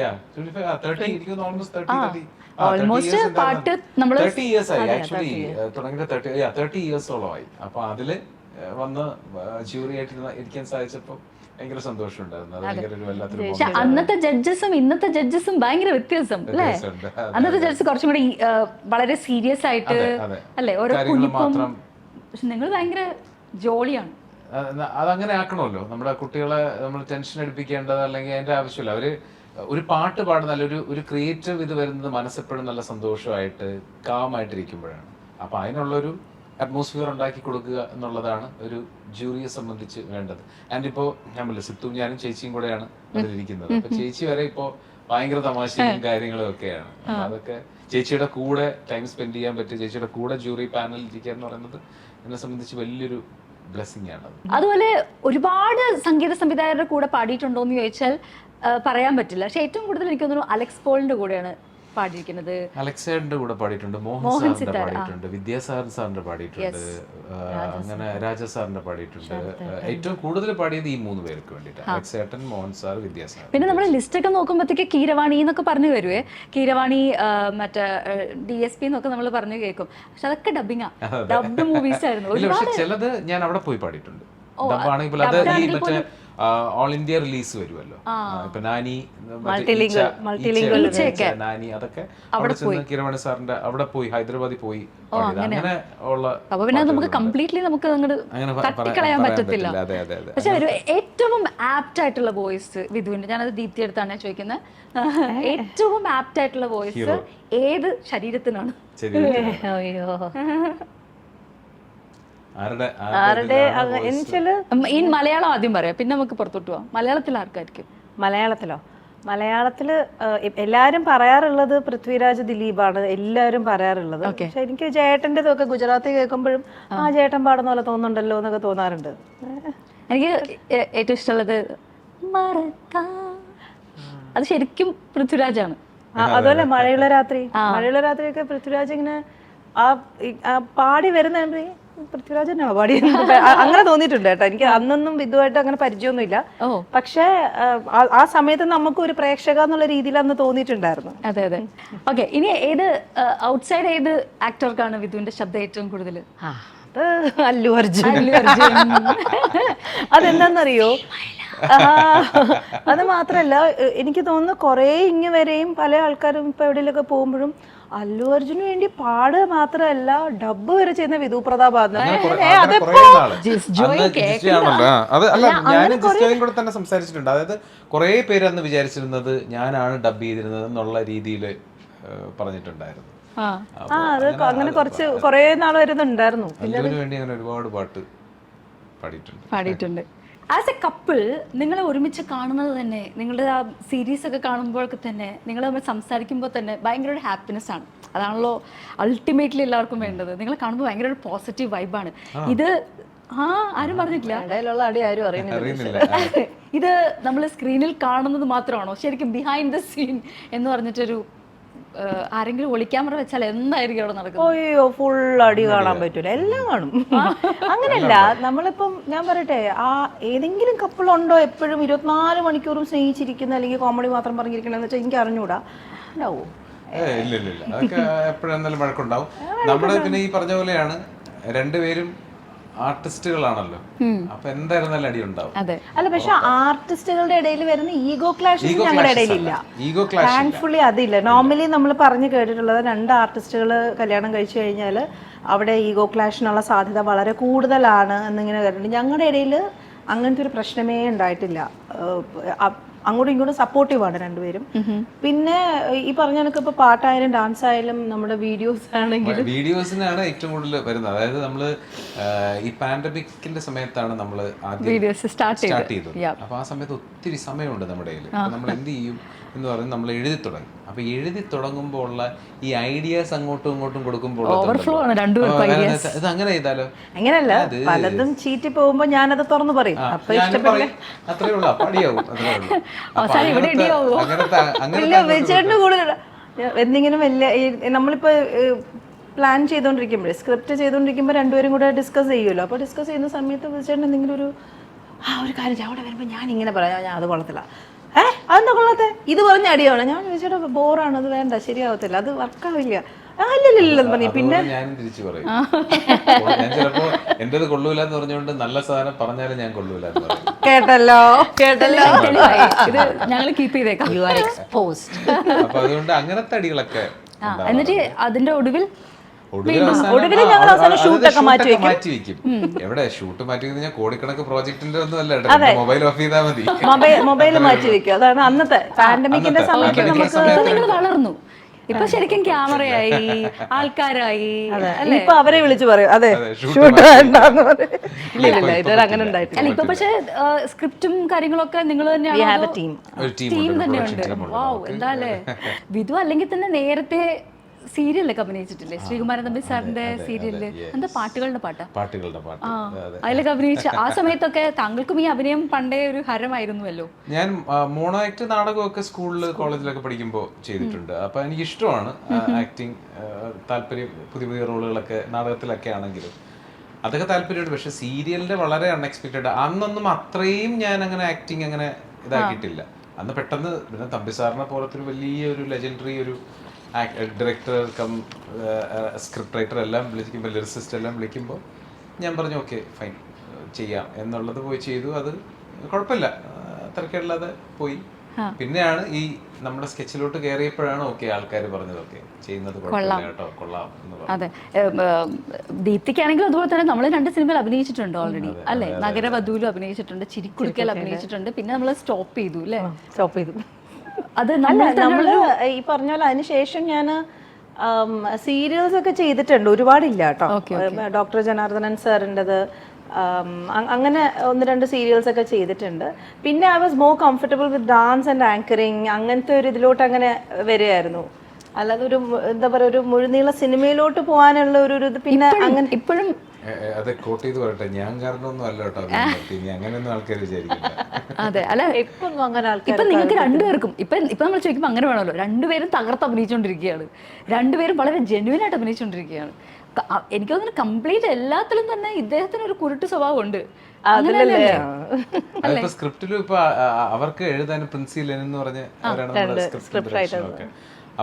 years ആയി ആക്ച്വലി, തുടങ്ങിയിട്ട് 30 yearsോളമായി. അപ്പൊ അതില് വന്ന് ജൂറി ആയിട്ട് ഇരിക്കാൻ സാധിച്ചപ്പോ ഭയങ്കര സന്തോഷമുണ്ടായിരുന്നു. അത് ഭയങ്കര ഒരു വല്ലാത്തൊരു. അന്നത്തെ ജഡ്ജസും ഇന്നത്തെ ജഡ്ജസും ഭയങ്കര വ്യത്യാസം അല്ലേ? അന്നത്തെ ജഡ്ജസ് കുറച്ചും കൂടി വളരെ സീരിയസ് ആയിട്ട് അല്ലേ, ഓരോ കുഞ്ഞിപ്പം. പക്ഷെ നിങ്ങൾ ഭയങ്കര ജോളിയാണ്. അതങ്ങനെ ആക്കണമല്ലോ, നമ്മുടെ കുട്ടികളെ നമ്മൾ ടെൻഷൻ എടുപ്പിക്കേണ്ടത് അല്ലെങ്കിൽ അതിന്റെ ആവശ്യമില്ല. അവര് ഒരു പാട്ട് പാടുന്ന ഒരു ക്രിയേറ്റീവ് ഇത് വരുന്നത് മനസ്സെപ്പോഴും നല്ല സന്തോഷമായിട്ട് കാമായിട്ടിരിക്കുമ്പോഴാണ്. അപ്പൊ അതിനുള്ളൊരു അറ്റ്മോസ്ഫിയർ ഉണ്ടാക്കി കൊടുക്കുക എന്നുള്ളതാണ് ഒരു ജൂറിയെ സംബന്ധിച്ച് വേണ്ടത്. ആൻഡ് ഇപ്പോ ഞാൻ സിത്തും ഞാനും ചേച്ചിയും കൂടെയാണ് അതിലിരിക്കുന്നത്. അപ്പൊ ചേച്ചി വരെ ഇപ്പോ ഭയങ്കര തമാശയും കാര്യങ്ങളും ഒക്കെയാണ്. അതൊക്കെ ചേച്ചിയുടെ കൂടെ ടൈം സ്പെൻഡ് ചെയ്യാൻ പറ്റും, ചേച്ചിയുടെ കൂടെ ജൂറി പാനലിൽ ഇരിക്കുക എന്ന് പറയുന്നത് എന്നെ സംബന്ധിച്ച് വലിയൊരു ബ്ലെസ്സിംഗ് ആണ്. അതുപോലെ ഒരുപാട് സംഗീത സംവിധായകരുടെ കൂടെ പാടിയിട്ടുണ്ടോ എന്ന് ചോദിച്ചാൽ പറയാൻ പറ്റില്ല. പക്ഷെ ഏറ്റവും കൂടുതൽ എനിക്ക് തോന്നുന്നു അലക്സ് പോളിന്റെ കൂടെയാണ് പാടിയിരിക്കുന്നത്. അലക്സയുടെ കൂടെ പാടിയിട്ടുണ്ട്, മോഹൻ സാറിന്റെ പാടിയിട്ടുണ്ട്, വിദ്യാസാഗർ സാറിന്റെ പാടിയിട്ടുണ്ട്, അങ്ങനെ രാജ സാറിന്റെ പാടിയിട്ടുണ്ട്. ഏറ്റവും കൂടുതൽ പാടിയത് ഈ 3 പേർക്ക് വേണ്ടിയിട്ട്, അലക്സേട്ടൻ, മോഹൻ സാർ, വിദ്യാസാഗർ. പിന്നെ നമ്മുടെ ലിസ്റ്റ് ഒക്കെ നോക്കുമ്പോഴത്തേക്ക് കീരവാണി എന്നൊക്കെ പറഞ്ഞു വരുവേ, കീരവാണി മറ്റേ DSP എന്നൊക്കെ നമ്മൾ പറഞ്ഞു കേൾക്കും. പക്ഷെ അതൊക്കെ ഡബിങ്ങാ, ഡബ്ഡ് മൂവീസ് ആയിരുന്നു. പക്ഷെ ചിലത് ഞാൻ അവിടെ പോയി പാടിയിട്ടുണ്ട്. ഡബ്ബാണെങ്കിൽ അത് ഈ മറ്റേ ഓൾ ഇന്ത്യ റിലീസ് വരുമല്ലോ. ഇപ്പൊ നാനി, നാനി അതൊക്കെ അവിടെ ചെന്ന് കിരമണി സാറിന്റെ അവിടെ പോയി, ഹൈദരാബാദിൽ പോയി പാടിയത്. അങ്ങനെ ഉള്ള അപ്പൊ പിന്നെ നമുക്ക് കംപ്ലീറ്റ്ലി നമുക്ക് അങ്ങോട്ട് തട്ടിക്കളയാൻ പറ്റത്തില്ല. പക്ഷെ ഒരു ഏറ്റവും ആപ്റ്റ് ആയിട്ടുള്ള വോയിസ് വിധുവിന്റെ, ഞാനത് ദീപ്തി അടുത്താണ് ചോദിക്കുന്നത്, ഏറ്റവും ആപ്റ്റ് ആയിട്ടുള്ള വോയിസ് ഏത് ശരീരത്തിനാണ്? അയ്യോ ഈ മലയാളം ആദ്യം പറയാം, പിന്നെ നമുക്ക് പുറത്തോട്ട് പോവാം. മലയാളത്തിൽ ആർക്കായിരിക്കും? മലയാളത്തില് എല്ലാരും പറയാറുള്ളത് പൃഥ്വിരാജ്, ദിലീപാണ് എല്ലാവരും പറയാറുള്ളത്. പക്ഷെ എനിക്ക് ചേട്ടൻ്റെതൊക്കെ ഗുജറാത്തി കേൾക്കുമ്പോഴും ആ ചേട്ടൻ പാടുന്ന പോലെ തോന്നുന്നുണ്ടല്ലോ എന്നൊക്കെ തോന്നാറുണ്ട്. എനിക്ക് ഏറ്റവും ഇഷ്ടമുള്ളത് അത് ശരിക്കും പൃഥ്വിരാജാണ്. അതുപോലെ മഴയുള്ള രാത്രിയൊക്കെ പൃഥ്വിരാജ് ഇങ്ങനെ പാടി വരുന്ന പൃഥ്വിരാജ് തന്നെ പാടി അങ്ങനെ തോന്നിയിട്ടുണ്ട് കേട്ടോ. എനിക്ക് അന്നൊന്നും ഇതുമായിട്ട് അങ്ങനെ പരിചയമൊന്നുമില്ല. പക്ഷെ ആ സമയത്ത് നമുക്ക് ഒരു പ്രേക്ഷക എന്നുള്ള രീതിയിൽ അന്ന് തോന്നിയിട്ടുണ്ടായിരുന്നു. അതെ അതെ. ഓക്കെ, ഇനി ഏത് ഔട്ട്സൈഡ് ഏത് ആക്ടർക്കാണ് വിധുവിന്റെ ശബ്ദം ഏറ്റവും കൂടുതൽ? അത് അല്ലു അർജുൻ. അതെന്താന്നറിയോ, അത് മാത്രല്ല എനിക്ക് തോന്നുന്നു കുറേ ഇങ്ങ് വരെയും പല ആൾക്കാരും ഇപ്പൊ എവിടെയൊക്കെ പോകുമ്പോഴും അല്ലു അർജുന് വേണ്ടി പാടുക മാത്രമല്ല ഡബ് വരെ ചെയ്യുന്ന വിധു പ്രതാപ്. തന്നെ സംസാരിച്ചിട്ടുണ്ട്. അതായത് കുറെ പേര് അന്ന് വിചാരിച്ചിരുന്നത് ഞാനാണ് ഡബ് ചെയ്തിരുന്നത് എന്നുള്ള രീതിയിൽ പറഞ്ഞിട്ടുണ്ടായിരുന്നു. അത് അങ്ങനെ കുറെ നാൾ വരുന്നുണ്ടായിരുന്നു. അല്ലുവിന് വേണ്ടി അങ്ങനെ ഒരുപാട് പാട്ട് പാടിയിട്ടുണ്ട്. ആസ് എ കപ്പിൾ നിങ്ങളെ ഒരുമിച്ച് കാണുന്നത് തന്നെ, നിങ്ങളുടെ ആ സീരീസ് ഒക്കെ കാണുമ്പോഴൊക്കെ തന്നെ നിങ്ങൾ തമ്മിൽ സംസാരിക്കുമ്പോൾ തന്നെ ഭയങ്കര ഒരു ഹാപ്പിനെസ് ആണ്. അതാണല്ലോ അൾട്ടിമേറ്റ്ലി എല്ലാവർക്കും വേണ്ടത്. നിങ്ങളെ കാണുമ്പോൾ ഭയങ്കര ഒരു പോസിറ്റീവ് വൈബാണ്. ഇത് ആരും പറഞ്ഞിട്ടില്ല, അടി ആരും അറിയുന്നില്ല. ഇത് നമ്മൾ സ്ക്രീനിൽ കാണുന്നത് മാത്രമാണോ ശരിക്കും ബിഹൈൻഡ് ദ സീൻ എന്ന് പറഞ്ഞിട്ടൊരു ആരെങ്കിലും ഒളിക്യാമറ വെച്ചാൽ എന്തായിരിക്കും അവിടെ നടക്കുന്നത്? അയ്യോ ഫുൾ അടി കാണാൻ പറ്റൂല, എല്ലാം കാണും. അങ്ങനെയല്ല, നമ്മളിപ്പം ഞാൻ പറയട്ടെ, ആ ഏതെങ്കിലും കപ്പിൾ ഉണ്ടോ എപ്പോഴും 24 മണിക്കൂറും സ്നേഹിച്ചിരിക്കുന്ന അല്ലെങ്കിൽ കോമഡി മാത്രം പറഞ്ഞിരിക്കണമെന്ന് വെച്ചാൽ എനിക്ക് അറിഞ്ഞൂടാ. ഉണ്ടാവോ? ഇല്ല, അതൊക്കെ എപ്പോഴെന്തായാലും വഴക്കുണ്ടാവും. നമ്മുടെ പിന്നെ ഈ പറഞ്ഞ പോലെയാണ്, രണ്ടുപേരും ആർട്ടിസ്റ്റുകളാണല്ലോ, അപ്പൊ എന്തായിരുന്നാലും അടി ഉണ്ടാവും. അല്ല, പക്ഷെ ആർട്ടിസ്റ്റുകളുടെ ഇടയിൽ വരുന്ന ഈഗോ ക്ലാഷ് ഞങ്ങളുടെ ഇടയിലില്ല. താങ്ക്ഫുള്ളി അതില്ല. നോർമലി നമ്മൾ പറഞ്ഞു കേട്ടിട്ടുള്ളത് 2 ആർട്ടിസ്റ്റുകൾ കല്യാണം കഴിച്ചു കഴിഞ്ഞാൽ അവിടെ ഈഗോ ക്ലാഷിനുള്ള സാധ്യത വളരെ കൂടുതലാണ് എന്നിങ്ങനെ കേട്ടിട്ടുണ്ട്. ഞങ്ങളുടെ ഇടയിൽ അങ്ങനത്തെ ഒരു പ്രശ്നമേ ഉണ്ടായിട്ടില്ല. അങ്ങോട്ടും ഇങ്ങോട്ടും സപ്പോർട്ടീവാണ് രണ്ടുപേരും. പിന്നെ ഈ പറഞ്ഞ കണക്ക് ഇപ്പൊ പാട്ടായാലും ഡാൻസ് ആയാലും നമ്മുടെ വീഡിയോസ് ആണെങ്കിലും വീഡിയോസിനാണ് ഏറ്റവും കൂടുതൽ വരുന്നത്. അതായത് നമ്മള് ഈ പാൻഡമിക്കിന്റെ സമയത്താണ് നമ്മൾ ആദ്യം സ്റ്റാർട്ട് ചെയ്തത്. അപ്പൊ ആ സമയത്ത് ഒത്തിരി സമയമുണ്ട് നമ്മുടെ കയ്യിൽ. നമ്മൾ എന്ത് ചെയ്യും എന്ന് പറഞ്ഞ് നമ്മൾ എഴുതി തുടങ്ങി. അപ്പൊ എഴുതി തുടങ്ങുമ്പോൾ ഉള്ള ഈ ഐഡിയാസ് അങ്ങോട്ടും ഇങ്ങോട്ടും കൊടുക്കുമ്പോൾ ഇത് അങ്ങനെ ചെയ്താലോ, അങ്ങനെയല്ല പലതും ചീറ്റി പോകുമ്പോ ഞാനത് തുറന്നു പറയും. അപ്പൊ ഇഷ്ടപ്പെടില്ല, അത്രേ ഉള്ളൂ. അപ്പൊ അടിയാവും, അത്രേ ഉള്ളൂ. ചേട്ടന് കൂടുതൽ എന്തെങ്കിലും വലിയ നമ്മളിപ്പോ പ്ലാൻ ചെയ്തോണ്ടിരിക്കുമ്പോഴേ, സ്ക്രിപ്റ്റ് ചെയ്തോണ്ടിരിക്കുമ്പോ രണ്ടുപേരും കൂടെ ഡിസ്കസ് ചെയ്യുമല്ലോ. അപ്പൊ ഡിസ്കസ് ചെയ്യുന്ന സമയത്ത് ചേട്ടൻ എന്തെങ്കിലും ഒരു കാര്യം അവിടെ വരുമ്പോ ഞാൻ ഇങ്ങനെ പറയാം, ഞാൻ അത് കൊള്ളത്തില്ല, അതെന്താ കൊള്ളാത്തെ, ഇത് പറഞ്ഞ അടിയാണ്. ഞാൻ ചോദിച്ചേട്ടാ ബോറാണ്, അത് വേണ്ട, ശരിയാവത്തില്ല, അത് വർക്കാവില്ല. പറഞ്ഞു. പിന്നെ ഞാനും തിരിച്ചു പറയും, ഞാൻ ചിലപ്പോ എന്റേത് കൊള്ളൂല എന്ന് പറഞ്ഞുകൊണ്ട് നല്ല സാധനം പറഞ്ഞാലും ഞാൻ കൊള്ളൂല എന്ന് പറയും. കേട്ടല്ലോ ഇത് ഞങ്ങൾ കീപ്പ് ചെയ്തേക്കാം. You are exposed. അപ്പൊ അതുകൊണ്ട് അങ്ങനത്തെ അടികളൊക്കെ. എന്നിട്ട് അതിന്റെ ഒടുവിൽ ഷൂട്ടൊക്കെ മാറ്റി വെക്കും. എവിടെ ഷൂട്ട് മാറ്റി വെച്ചാൽ കോടിക്കണക്ക് പ്രോജക്ടിന്റെ ഒന്നും അല്ല, മൊബൈൽ ഓഫ് ചെയ്താൽ മതി, മൊബൈൽ മാറ്റി വെക്കും. അതാണ് അന്നത്തെ പാൻഡമിക്കിന്റെ സമയത്ത് നിങ്ങൾ വളർന്നു. ഇപ്പൊ ശരിക്കും ക്യാമറയായി, ആൾക്കാരായി. ഇപ്പൊ അവരെ വിളിച്ചു പറയും അതെ ഷൂട്ട് വേണ്ടെന്ന് പറയും. ഇല്ല ഇതുവരെ അങ്ങനെ ഉണ്ടായിട്ടില്ല. അല്ല, ഇപ്പൊ പക്ഷെ സ്ക്രിപ്റ്റും കാര്യങ്ങളൊക്കെ നിങ്ങൾ തന്നെയാണ്, ടീം തന്നെയുണ്ട്. വാവ്, എന്താ അല്ലേ വിധു. അല്ലെങ്കിൽ തന്നെ നേരത്തെ സീരിയലൊക്കെ അഭിനയിച്ചിട്ടില്ലേ, ശ്രീകുമാരൻ തമ്പി സാറിന്റെ സീരിയലില്? എന്താ പാട്ടുകളുടെ പാട്ട് അതിലൊക്കെ അഭിനയിച്ച ആ സമയത്തൊക്കെ താങ്കൾക്കും ഈ അഭിനയം പണ്ടേ ഒരു ഹരമായിരുന്നുവല്ലോ. ഞാൻ മോണോ ആക്ട് നാടകമൊക്കെ സ്കൂളിൽ കോളേജിലൊക്കെ പഠിക്കുമ്പോൾ ചെയ്തിട്ടുണ്ട്. അപ്പൊ എനിക്ക് ഇഷ്ടമാണ് ആക്ടിങ്, താല്പര്യം. പുതിയ പുതിയ റോളുകളൊക്കെ നാടകത്തിലൊക്കെ ആണെങ്കിലും അതൊക്കെ താല്പര്യമുണ്ട്. പക്ഷെ സീരിയലിന്റെ വളരെ അൺഎക്സ്പെക്ടഡ്. അന്നൊന്നും അത്രയും ഞാൻ അങ്ങനെ ആക്ടിങ് അങ്ങനെ ഇതാക്കിയിട്ടില്ല. അന്ന് പെട്ടെന്ന് പിന്നെ തമ്പി സാറിനെ പോലത്തെ ഒരു വലിയൊരു ലെജൻഡറി ഒരു ഡയറക്ടർ കം സ്ക്രിപ്റ്റ് റൈറ്റർ എല്ലാം വിളിക്കുമ്പോൾ, ലിറിസിസ്റ്റ് എല്ലാം വിളിക്കുമ്പോൾ ഞാൻ പറഞ്ഞു ഓക്കെ ഫൈൻ ചെയ്യാം എന്നുള്ളത് പോയി ചെയ്തു. അത് കുഴപ്പമില്ല, തിരക്കേടില്ലാതെ പോയി. പിന്നെയാണ് ഈ നമ്മുടെ സ്കെച്ചിലോട്ട് കയറിയപ്പോഴാണ് ഓക്കെ ആൾക്കാർ പറഞ്ഞതൊക്കെ ചെയ്യുന്നത് കുഴപ്പമില്ല കേട്ടോ, കൊള്ളാം എന്ന് പറഞ്ഞു. അതെ, ദീപ്തിക്കാണെങ്കിലും അതുപോലെ തന്നെ നമ്മൾ 2 സിനിമയിൽ അഭിനയിച്ചിട്ടുണ്ട് ഓൾറെഡി അല്ലേ. നഗരവധുവിലും അഭിനയിച്ചിട്ടുണ്ട്, ചിരിക്കുടുക്കൽ അഭിനയിച്ചിട്ടുണ്ട്, പിന്നെ നമ്മൾ സ്റ്റോപ്പ് ചെയ്തു അല്ലേ. സ്റ്റോപ്പ് ചെയ്തു. അത് നമ്മള് ഈ പറഞ്ഞ പോലെ അതിനുശേഷം ഞാൻ സീരിയൽസ് ഒക്കെ ചെയ്തിട്ടുണ്ട്, ഒരുപാടില്ല കേട്ടോ. ഡോക്ടർ ജനാർദ്ദനൻ സാറിൻ്റെത്, അങ്ങനെ 1-2 സീരിയൽസ് ഒക്കെ ചെയ്തിട്ടുണ്ട്. പിന്നെ I was more comfortable with dance and anchoring, അങ്ങനത്തെ ഒരു ഇതിലോട്ട് അങ്ങനെ വരികയായിരുന്നു. അല്ലാതെ ഒരു എന്താ പറയുക, ഒരു മുഴുനീള സിനിമയിലോട്ട് പോകാനുള്ള ഒരു ഇത് പിന്നെ അങ്ങനെ ഇപ്പോഴും അത് കോട്ട് ചെയ്ത് പറയട്ടെ, ഞാൻ കാരണമൊന്നും അല്ല കേട്ടോ അങ്ങനെയൊന്നും ആൾക്കാർ വിചാരിക്കില്ല. അതെ, അല്ല ഇപ്പം അങ്ങനെ ആൾക്കാർ, ഇപ്പൊ നിങ്ങൾക്ക് രണ്ടുപേർക്കും ഇപ്പൊ നമ്മൾ ചോദിക്കുമ്പോൾ അങ്ങനെ വേണമല്ലോ, രണ്ടുപേരും തകർത്ത് അഭിനയിച്ചുകൊണ്ടിരിക്കുകയാണ്, രണ്ടുപേരും വളരെ ജെന്യുവൻ ആയിട്ട് അഭിനയിച്ചുകൊണ്ടിരിക്കുകയാണ്. എനിക്ക് തോന്നുന്നു കംപ്ലീറ്റ് എല്ലാത്തിലും തന്നെ ഇദ്ദേഹത്തിന് ഒരു കുരുട്ട് സ്വഭാവം ഉണ്ട്. അതിപ്പോ സ്ക്രിപ്റ്റിലും ഇപ്പൊ അവർക്ക് എഴുതാൻ പ്രിൻസി ലെനിൻ എന്ന് പറഞ്ഞ അവരാണ്.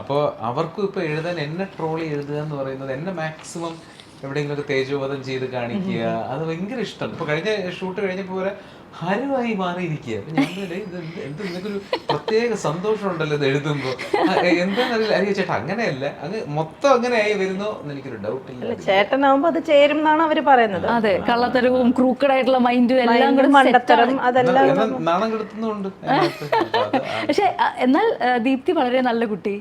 അപ്പോൾ അവർക്കും ഇപ്പൊ എഴുതാൻ എന്നെ ട്രോളി എഴുതുക എന്ന് പറയുന്നത്, എന്നെ മാക്സിമം എവിടെയെങ്കിലും ഒരു തേജോവധം ചെയ്ത് കാണിക്കുക, അത് ഭയങ്കര ഇഷ്ടം. ഇപ്പൊ കഴിഞ്ഞ ഷൂട്ട് കഴിഞ്ഞപ്പോ പോലെ ഹരമായി മാറിയിരിക്കുക. എന്ത് നിനക്കൊരു പ്രത്യേക സന്തോഷം ഉണ്ടല്ലോ ഇത് എഴുതുമ്പോ, എന്താണെന്നറിയില്ല. അറിയ ചേട്ടാ അങ്ങനെയല്ല, അങ്ങ് മൊത്തം അങ്ങനെ ആയി വരുന്നോ എന്ന് എനിക്കൊരു ഡൗട്ടില്ല. ചേട്ടനാവുമ്പോ അത് ചേരും എന്നാണ് അവര് പറയുന്നത്. അതെ, കള്ളത്തരവും ക്രൂക്കഡ് ആയിട്ടുള്ള മൈൻഡും എല്ലാം കൂടെ മണ്ടത്തരം അതെല്ലാം നാണം കെടുത്തുന്നുണ്ട്. പക്ഷെ എന്നാൽ ദീപ്തി വളരെ നല്ല കുട്ടി,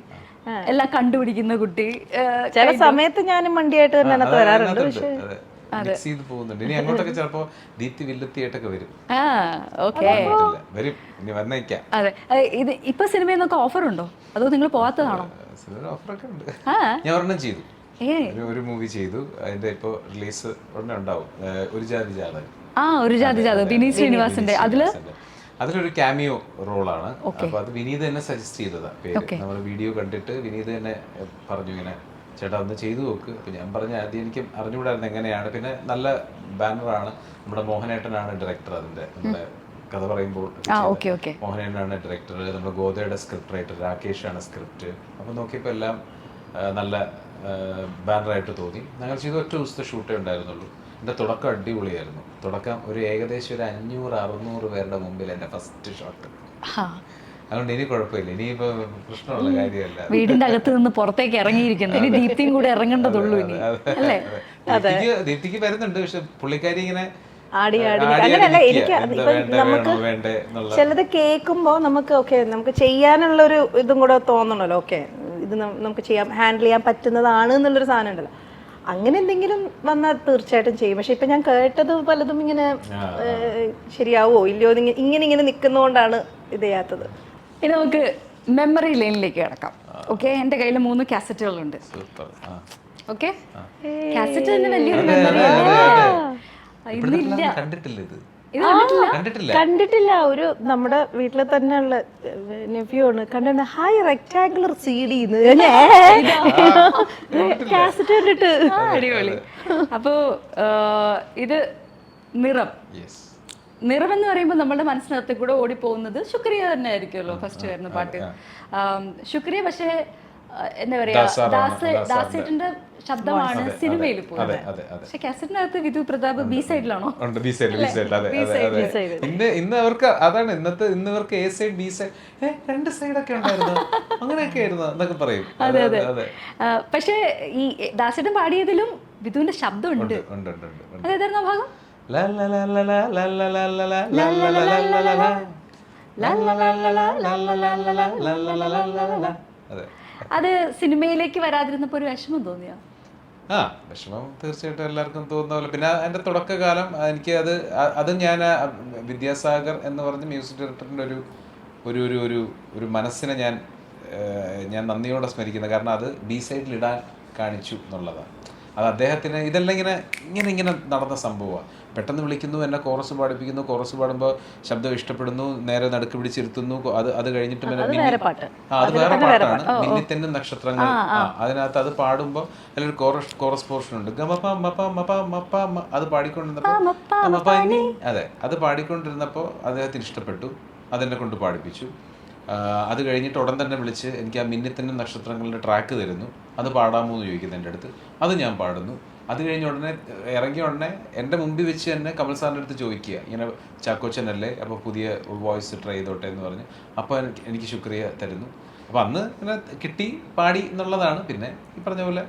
എല്ലാം കണ്ടുപിടിക്കുന്ന കുട്ടി. ചില സമയത്ത് ഞാനും മണ്ടിയായിട്ട് തന്നെ അതിനകത്ത് വരാറുണ്ട്. പക്ഷെ മിക്സ് ചെയ്ത് പോകുന്നുണ്ട്. ഇനി അങ്ങോട്ടൊക്കെ ചിലപ്പോ ദീപ്തി വില്ലത്തിയായിട്ടൊക്കെ വരും. വരും, ഇനി വന്നേക്കാം. അതെ, ഇത് ഇപ്പൊ സിനിമയിൽ നിന്നൊക്കെ ഓഫർ ഉണ്ടോ, അതോ നിങ്ങൾ പോവാത്തതാണോ? ഓഫറൊക്കെ ഉണ്ട്. ഞാൻ ഒരെണ്ണം ചെയ്തു, ഒരു മൂവി ചെയ്തു. അതിന്റെ ഇപ്പൊ റിലീസ് ഉടനെ ഉണ്ടാവും. ഒരു ജാതി ജാതകം. ഒരു ജാതി ജാതകം, വിനീത് ശ്രീനിവാസന്റെ. അതിലൊരു ക്യാമിയോ റോളാണ്. അപ്പൊ അത് വിനീത് തന്നെ സജസ്റ്റ് ചെയ്തതാ പേര്. നമ്മൾ വീഡിയോ കണ്ടിട്ട് വിനീത് തന്നെ പറഞ്ഞു ഇങ്ങനെ ചേട്ടാ ഒന്ന് ചെയ്തു നോക്ക്. അപ്പൊ ഞാൻ പറഞ്ഞ ആദ്യം എനിക്ക് അറിഞ്ഞുകൂടായിരുന്നു എങ്ങനെയാണ്. പിന്നെ നല്ല ബാനറാണ്, നമ്മുടെ മോഹനേട്ടനാണ് ഡയറക്ടർ. അതിന്റെ നമ്മുടെ കഥ പറയുമ്പോൾ മോഹനേട്ടനാണ് ഡയറക്ടർ. നമ്മുടെ ഗോതയുടെ സ്ക്രിപ്റ്റ് റൈറ്റർ രാകേഷാണ് സ്ക്രിപ്റ്റ്. അപ്പൊ നോക്കിയപ്പോ എല്ലാം നല്ല ബാനറായിട്ട് തോന്നി. ഞങ്ങൾ ചെയ്ത ഒറ്റ ദിവസത്തെ ഷൂട്ടേ ഉണ്ടായിരുന്നുള്ളൂ. എൻ്റെ തുടക്കം അടിപൊളിയായിരുന്നു. തുടക്കം ഒരു ഏകദേശം ഒരു 500-600 പേരുടെ മുമ്പിൽ എൻ്റെ ഫസ്റ്റ് ഷോട്ട്. അതുകൊണ്ട് ഇനി കുഴപ്പമില്ല, ഇനിയിപ്പോ പ്രശ്നമുള്ള കാര്യമല്ല. വീടിന്റെ അകത്ത് നിന്ന് പുറത്തേക്ക് ഇറങ്ങിയിരിക്കുന്നു, ഇനി ദീപ്തിയും കൂടെ ഇറങ്ങേണ്ടതുള്ളൂ ഇനി അല്ലേ. ദീപ്തിക്ക് വരുന്നുണ്ട്, പക്ഷെ പുള്ളിക്കാരി ഇങ്ങനെ അങ്ങനെയല്ല. എനിക്ക് നമുക്ക് ചിലത് കേൾക്കുമ്പോ നമുക്ക് ഓക്കെ, നമുക്ക് ചെയ്യാനുള്ള ഒരു ഇതും കൂടെ തോന്നണല്ലോ. ഓക്കെ, ഇത് നമുക്ക് ചെയ്യാൻ ഹാൻഡിൽ ചെയ്യാൻ പറ്റുന്നതാണ് എന്നുള്ളൊരു സാധനം ഉണ്ടല്ലോ. അങ്ങനെ എന്തെങ്കിലും വന്നാൽ തീർച്ചയായിട്ടും ചെയ്യും. പക്ഷെ ഇപ്പൊ ഞാൻ കേട്ടത് പലതും ഇങ്ങനെ ശരിയാവോ ഇല്ലയോ ഇങ്ങനെ നിൽക്കുന്നതുകൊണ്ടാണ് ഇത് ചെയ്യാത്തത്. ഇനി നമുക്ക് മെമ്മറി ലൈനിലേക്ക് കിടക്കാം. ഓക്കെ, എൻ്റെ കയ്യിൽ 3 കാസറ്റുകളുണ്ട്. ഓക്കെ, കാസറ്റ് തന്നെ വലിയൊരു മെമ്മറി. കണ്ടിട്ടില്ല. ഒരു നമ്മുടെ വീട്ടിൽ തന്നെ ഉള്ള നെഫ്യൂ ആണ് കണ്ടിട്ട്, ഹൈ റെക്ടാങ്കുലർ CD കാസറ്റ് കണ്ടിട്ട് അടിപൊളി. അപ്പോ ഇത് നിറം എന്ന് പറയുമ്പോൾ നമ്മുടെ മനസ്സിനകത്ത് കൂടെ ഓടിപ്പോകുന്നത് ശുക്രിയ തന്നെ ആയിരിക്കുമല്ലോ, ഫസ്റ്റ് വരുന്ന പാട്ട്. ശുക്രിയ പക്ഷേ എന്താ പറയാ, ദാസേട്ടന്റെ ശബ്ദമാണ് സിനിമയിൽ പോകുന്നത്. പക്ഷെ കാസറ്റിനകത്ത് വിധു പ്രതാപ് ബി സൈഡിലാണോ? ഇന്ന് അവർക്ക് അതാണ് ഇന്ന് ഇവർക്ക് എ സൈഡ് ബി സൈഡ് 2 സൈഡൊക്കെ ഉണ്ടായിരുന്നു, അങ്ങനെയൊക്കെ ആയിരുന്നു എന്നൊക്കെ പറയും. അതെ അതെ. പക്ഷെ ഈ ദാസേട്ടൻ പാടിയതിലും വിധുവിന്റെ ശബ്ദം ഉണ്ട്. അതേതായിരുന്നു ആ ഭാഗം? അത് സിനിമയിലേക്ക് വരാതിരുന്നപ്പോ ഒരു വിഷമം തോന്നിയോ? വിഷമം തീർച്ചയായിട്ടും എല്ലാവർക്കും തോന്നുന്ന പോലെ. പിന്നെ എൻ്റെ തുടക്കകാലം എനിക്ക് അത് ഞാൻ വിദ്യാസാഗർ എന്ന് പറഞ്ഞ മ്യൂസിക് ഡയറക്ടറിൻ്റെ ഒരു മനസ്സിനെ ഞാൻ നന്ദിയോടെ സ്മരിക്കുന്നത്. കാരണം അത് ബി സൈഡിൽ ഇടാൻ കാണിച്ചു എന്നുള്ളതാണ്. അത് അദ്ദേഹത്തിന് ഇതെല്ലാം ഇങ്ങനെ നടന്ന സംഭവമാണ്. പെട്ടെന്ന് വിളിക്കുന്നു, എന്നെ കോറസ് പാടിപ്പിക്കുന്നു, കോറസ് പാടുമ്പോൾ ശബ്ദം ഇഷ്ടപ്പെടുന്നു, നേരെ നടുക്ക് പിടിച്ചിരുത്തുന്നു. അത് കഴിഞ്ഞിട്ട് അത് വേറെ പാട്ടാണ്, മിന്നിത്തെന്നും നക്ഷത്രങ്ങൾ. അതിനകത്ത് അത് പാടുമ്പോൾ അതിലൊരു കോറസ് പോർഷൻ ഉണ്ട്, അത് പാടിക്കൊണ്ടിരുന്നപ്പോൾ അതെ അത് പാടിക്കൊണ്ടിരുന്നപ്പോൾ അദ്ദേഹത്തിന് ഇഷ്ടപ്പെട്ടു, അതെന്നെ കൊണ്ട് പാടിപ്പിച്ചു. അത് കഴിഞ്ഞിട്ട് ഉടൻ തന്നെ വിളിച്ച് എനിക്ക് ആ മിന്നിത്തെന്നും നക്ഷത്രങ്ങളുടെ ട്രാക്ക് തരുന്നു. അത് പാടാമോ എന്ന് ചോദിക്കുന്നു എൻ്റെ അടുത്ത്. അത് ഞാൻ പാടുന്നു. അത് കഴിഞ്ഞ ഉടനെ ഇറങ്ങിയ ഉടനെ എൻ്റെ മുമ്പിൽ വെച്ച് തന്നെ കമൽ സാറിൻ്റെ അടുത്ത് ചോദിക്കുക, ഇങ്ങനെ ചാക്കോച്ചനല്ലേ, അപ്പോൾ പുതിയ വോയിസ് ട്രൈ ചെയ്തോട്ടെ എന്ന് പറഞ്ഞ്. അപ്പോൾ എനിക്ക് ശുക്രിയ തരുന്നു. അപ്പോൾ അന്ന് ഇങ്ങനെ കിട്ടി, പാടി എന്നുള്ളതാണ്. പിന്നെ ഈ പറഞ്ഞ പോലെ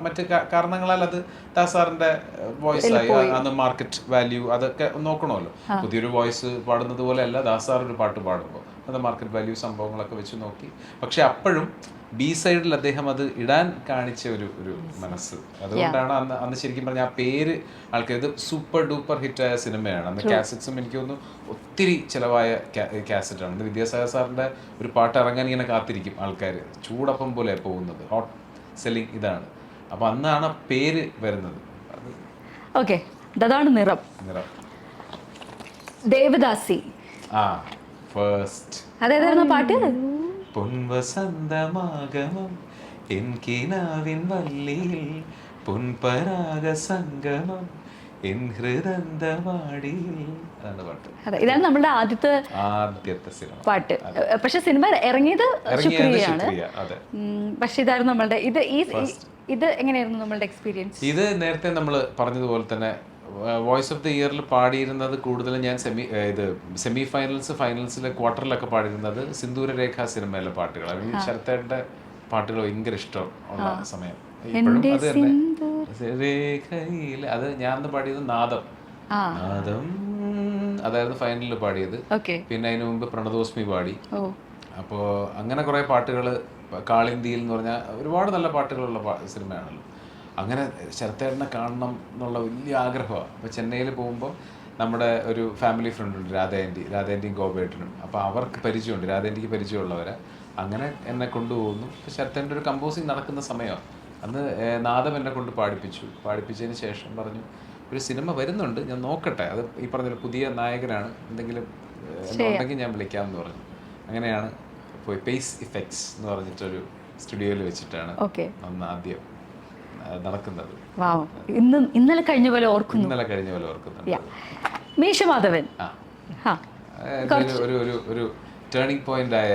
മറ്റ് കാരണങ്ങളാൽ അത് ദാസാറിൻ്റെ വോയിസ് ആയി. അന്ന് മാർക്കറ്റ് വാല്യൂ അതൊക്കെ നോക്കണമല്ലോ. പുതിയൊരു വോയിസ് പാടുന്നത് പോലെ അല്ല ദാസാർ ഒരു പാട്ട് പാടുമ്പോൾ അത് മാർക്കറ്റ് വാല്യൂ സംഭവങ്ങളൊക്കെ വെച്ച് നോക്കി. പക്ഷെ അപ്പോഴും ബി സൈഡിൽ അദ്ദേഹം അത് ഇടാൻ കാണിച്ച ഒരു മനസ്സ്, അതുകൊണ്ടാണ് അന്ന് ശരിക്കും പറഞ്ഞാൽ ആ പേര് ആൾക്കാർ, ഇത് സൂപ്പർ ഡൂപ്പർ ഹിറ്റായ സിനിമയാണ്. അന്ന് കാസറ്റ്സും എനിക്ക് തോന്നുന്നു ഒത്തിരി ചിലവായ കാസറ്റാണ്. അന്ന് വിദ്യാസാഗർ സാറിൻ്റെ ഒരു പാട്ട് ഇറങ്ങാൻ ഇങ്ങനെ കാത്തിരിക്കും ആൾക്കാർ, ചൂടപ്പം പോലെ പോകുന്നത്, ഹോട്ട് സെല്ലിങ് ഇതാണ്. അപ്പം അന്നാണ് പേര് വരുന്നത്. ഓക്കെ, അതാണ് നിറം. ദേവദാസി ഫസ്റ്റ് അതേതായിരുന്നു പാട്ട്? പൊൻവസന്തമാഗമം എൻ കിനാവിൻ വല്ലിയിൽ പൊൻപരാഗ സംഗമം എൻ ഹൃദന്തവാടിയിൽ. അതാണ് പാട്ട്. അതെ, ഇതാണ് നമ്മുടെ ആദ്യത്തെ സിനിമ പാട്ട്. പക്ഷെ സിനിമ ഇറങ്ങിയത് ശുക്രിയയാണ്. പക്ഷെ ഇതായിരുന്നു നമ്മളുടെ ഇത് എങ്ങനെയായിരുന്നു നമ്മളുടെ എക്സ്പീരിയൻസ്? ഇത് നേരത്തെ നമ്മൾ പറഞ്ഞതുപോലെ തന്നെ വോയിസ് ഓഫ് ദി ഇയറിൽ പാടിയിരുന്നത് കൂടുതലും ഞാൻ സെമി ഫൈനൽസിലെ ക്വാർട്ടറിലൊക്കെ പാടിയിരുന്നത് സിന്ദൂരരേഖ സിനിമയിലെ പാട്ടുകൾ. അല്ലെങ്കിൽ ശരത്തേട്ടൻ്റെ പാട്ടുകൾ ഭയങ്കര ഇഷ്ടം ഉള്ള സമയം. ഇപ്പോഴും അത് തന്നെ രേഖയിൽ അത് ഞാൻ പാടിയത് നാദം അതായിരുന്നു ഫൈനലിൽ പാടിയത്. പിന്നെ അതിനു മുമ്പ് പ്രണതോസ്മി പാടി. അപ്പോൾ അങ്ങനെ കുറേ പാട്ടുകൾ, കാളിന്തിയിൽ എന്ന് പറഞ്ഞാൽ ഒരുപാട് നല്ല പാട്ടുകളുള്ള സിനിമയാണല്ലോ. അങ്ങനെ ശരത്തേട്ടനെ കാണണം എന്നുള്ള വലിയ ആഗ്രഹമാണ്. അപ്പോൾ ചെന്നൈയിൽ പോകുമ്പോൾ നമ്മുടെ ഒരു ഫാമിലി ഫ്രണ്ടുണ്ട്, രാധേൻ്റെയും ഗോപേട്ടനും. അപ്പോൾ അവർക്ക് പരിചയമുണ്ട്, രാധേൻ്റെക്ക് പരിചയമുള്ളവരെ. അങ്ങനെ എന്നെ കൊണ്ടുപോകുന്നു. ശരത്തേൻ്റെ ഒരു കമ്പോസിങ് നടക്കുന്ന സമയമാണ്. അന്ന് നാദം എന്നെ കൊണ്ട് പാടിപ്പിച്ചതിന് ശേഷം പറഞ്ഞു, ഒരു സിനിമ വരുന്നുണ്ട്, ഞാൻ നോക്കട്ടെ, അത് ഈ പറഞ്ഞ പുതിയ നായകനാണ്, എന്തെങ്കിലും ഉണ്ടെങ്കിൽ ഞാൻ വിളിക്കാമെന്ന് പറഞ്ഞു. അങ്ങനെയാണ് പോയി പേസ് ഇഫക്ട്സ് എന്ന് പറഞ്ഞിട്ടൊരു സ്റ്റുഡിയോയിൽ വെച്ചിട്ടാണ് അന്ന് ആദ്യം നടക്കുന്നത്. ഇന്നലെ കഴിഞ്ഞ പോലെ ഓർക്കുന്നു. മീശമാധവൻ ഒരു ടേണിംഗ് പോയിന്റ് ആയ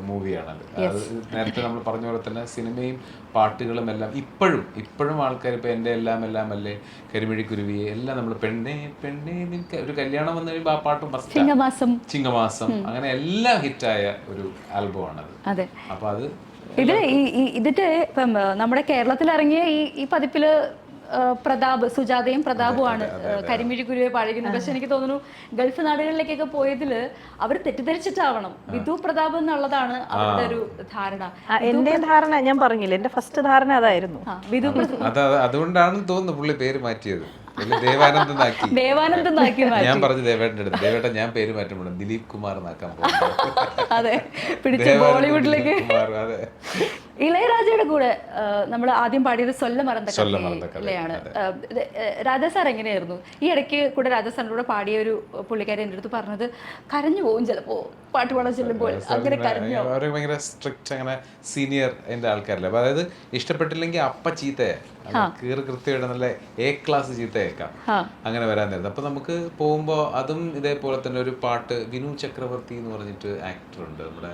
മൂവിയാണത്. അത് നേരത്തെ നമ്മൾ പറഞ്ഞ പോലെ തന്നെ സിനിമയും പാട്ടുകളും എല്ലാം ഇപ്പോഴും ആൾക്കാർ ഇപ്പോൾ എൻ്റെ എല്ലാം അല്ലേ, കരിമിഴിക്കുരുവിയെ എല്ലാം നമ്മൾ പെണ്ണേ ഒരു കല്യാണം വന്നു കഴിയുമ്പോൾ ആ പാട്ടും ചിങ്ങമാസം അങ്ങനെ എല്ലാം ഹിറ്റായ ഒരു ആൽബമാണത്. അപ്പോൾ അത് ഇതിട്ട് ഇപ്പം നമ്മുടെ കേരളത്തിൽ ഇറങ്ങിയ ഈ പതിപ്പില് സുജാതയും പ്രതാപുമാണ് കരിമിഴി ഗുരുവെ പാടിക്കുന്നത്. പക്ഷെ എനിക്ക് തോന്നുന്നു ഗൾഫ് നാടുകളിലേക്കൊക്കെ പോയതിൽ അവർ തെറ്റിദ്ധരിച്ചിട്ടാവണം വിധു പ്രതാപ് എന്നുള്ളതാണ് അവരുടെ ഒരു ധാരണ. എന്റെ ധാരണ ഞാൻ പറഞ്ഞില്ല, എന്റെ ഫസ്റ്റ് ധാരണ അതായിരുന്നു. വിധു അതുകൊണ്ടാണ് തോന്നുന്നു പുള്ളി പേര് മാറ്റിയത്. ദേവാനന്ദനാക്കി ഞാൻ പറഞ്ഞു ദേവേട്ടൻ്റെ അടുത്ത്, ദേവേട്ടൻ ഞാൻ പേര് മാറ്റുമ്പോൾ ദിലീപ് കുമാർ എന്നാക്കാൻ പോകും. അതെ, പിടിച്ച ബോളിവുഡിലേക്ക്. ഇളയരാജയുടെ കൂടെ നമ്മൾ ആദ്യം പാടിയത് സൊല്ല മറന്നക്കലയാണ്. രാജാ സാർ എങ്ങനെയായിരുന്നു? ഈ ഇടയ്ക്ക് കൂടെ രാജാ സാറിന്റെ കൂടെ പാടിയ ഒരു പുള്ളിക്കാരി എൻ്റെ അടുത്ത് പറഞ്ഞത് കരഞ്ഞു പോകും ചിലപ്പോ പാട്ട് പാടാൻ ചെല്ലുമ്പോൾ. അങ്ങനെ കരഞ്ഞു? അവർ ഭയങ്കര സ്ട്രിക്റ്റ്, അങ്ങനെ സീനിയർ എൻ്റെ ആൾക്കാരല്ലേ. അപ്പൊ അതായത് ഇഷ്ടപ്പെട്ടില്ലെങ്കിൽ അപ്പ ചീത്തയെ കൃത്യമായിട്ട് നല്ല എ ക്ലാസ് ചീത്തയേക്കാം, അങ്ങനെ വരാൻ നേരത്തെ. അപ്പൊ നമുക്ക് പോകുമ്പോൾ അതും ഇതേപോലെ തന്നെ ഒരു പാട്ട്, വിനു ചക്രവർത്തി എന്ന് പറഞ്ഞിട്ട് ആക്ടറുണ്ട് നമ്മുടെ,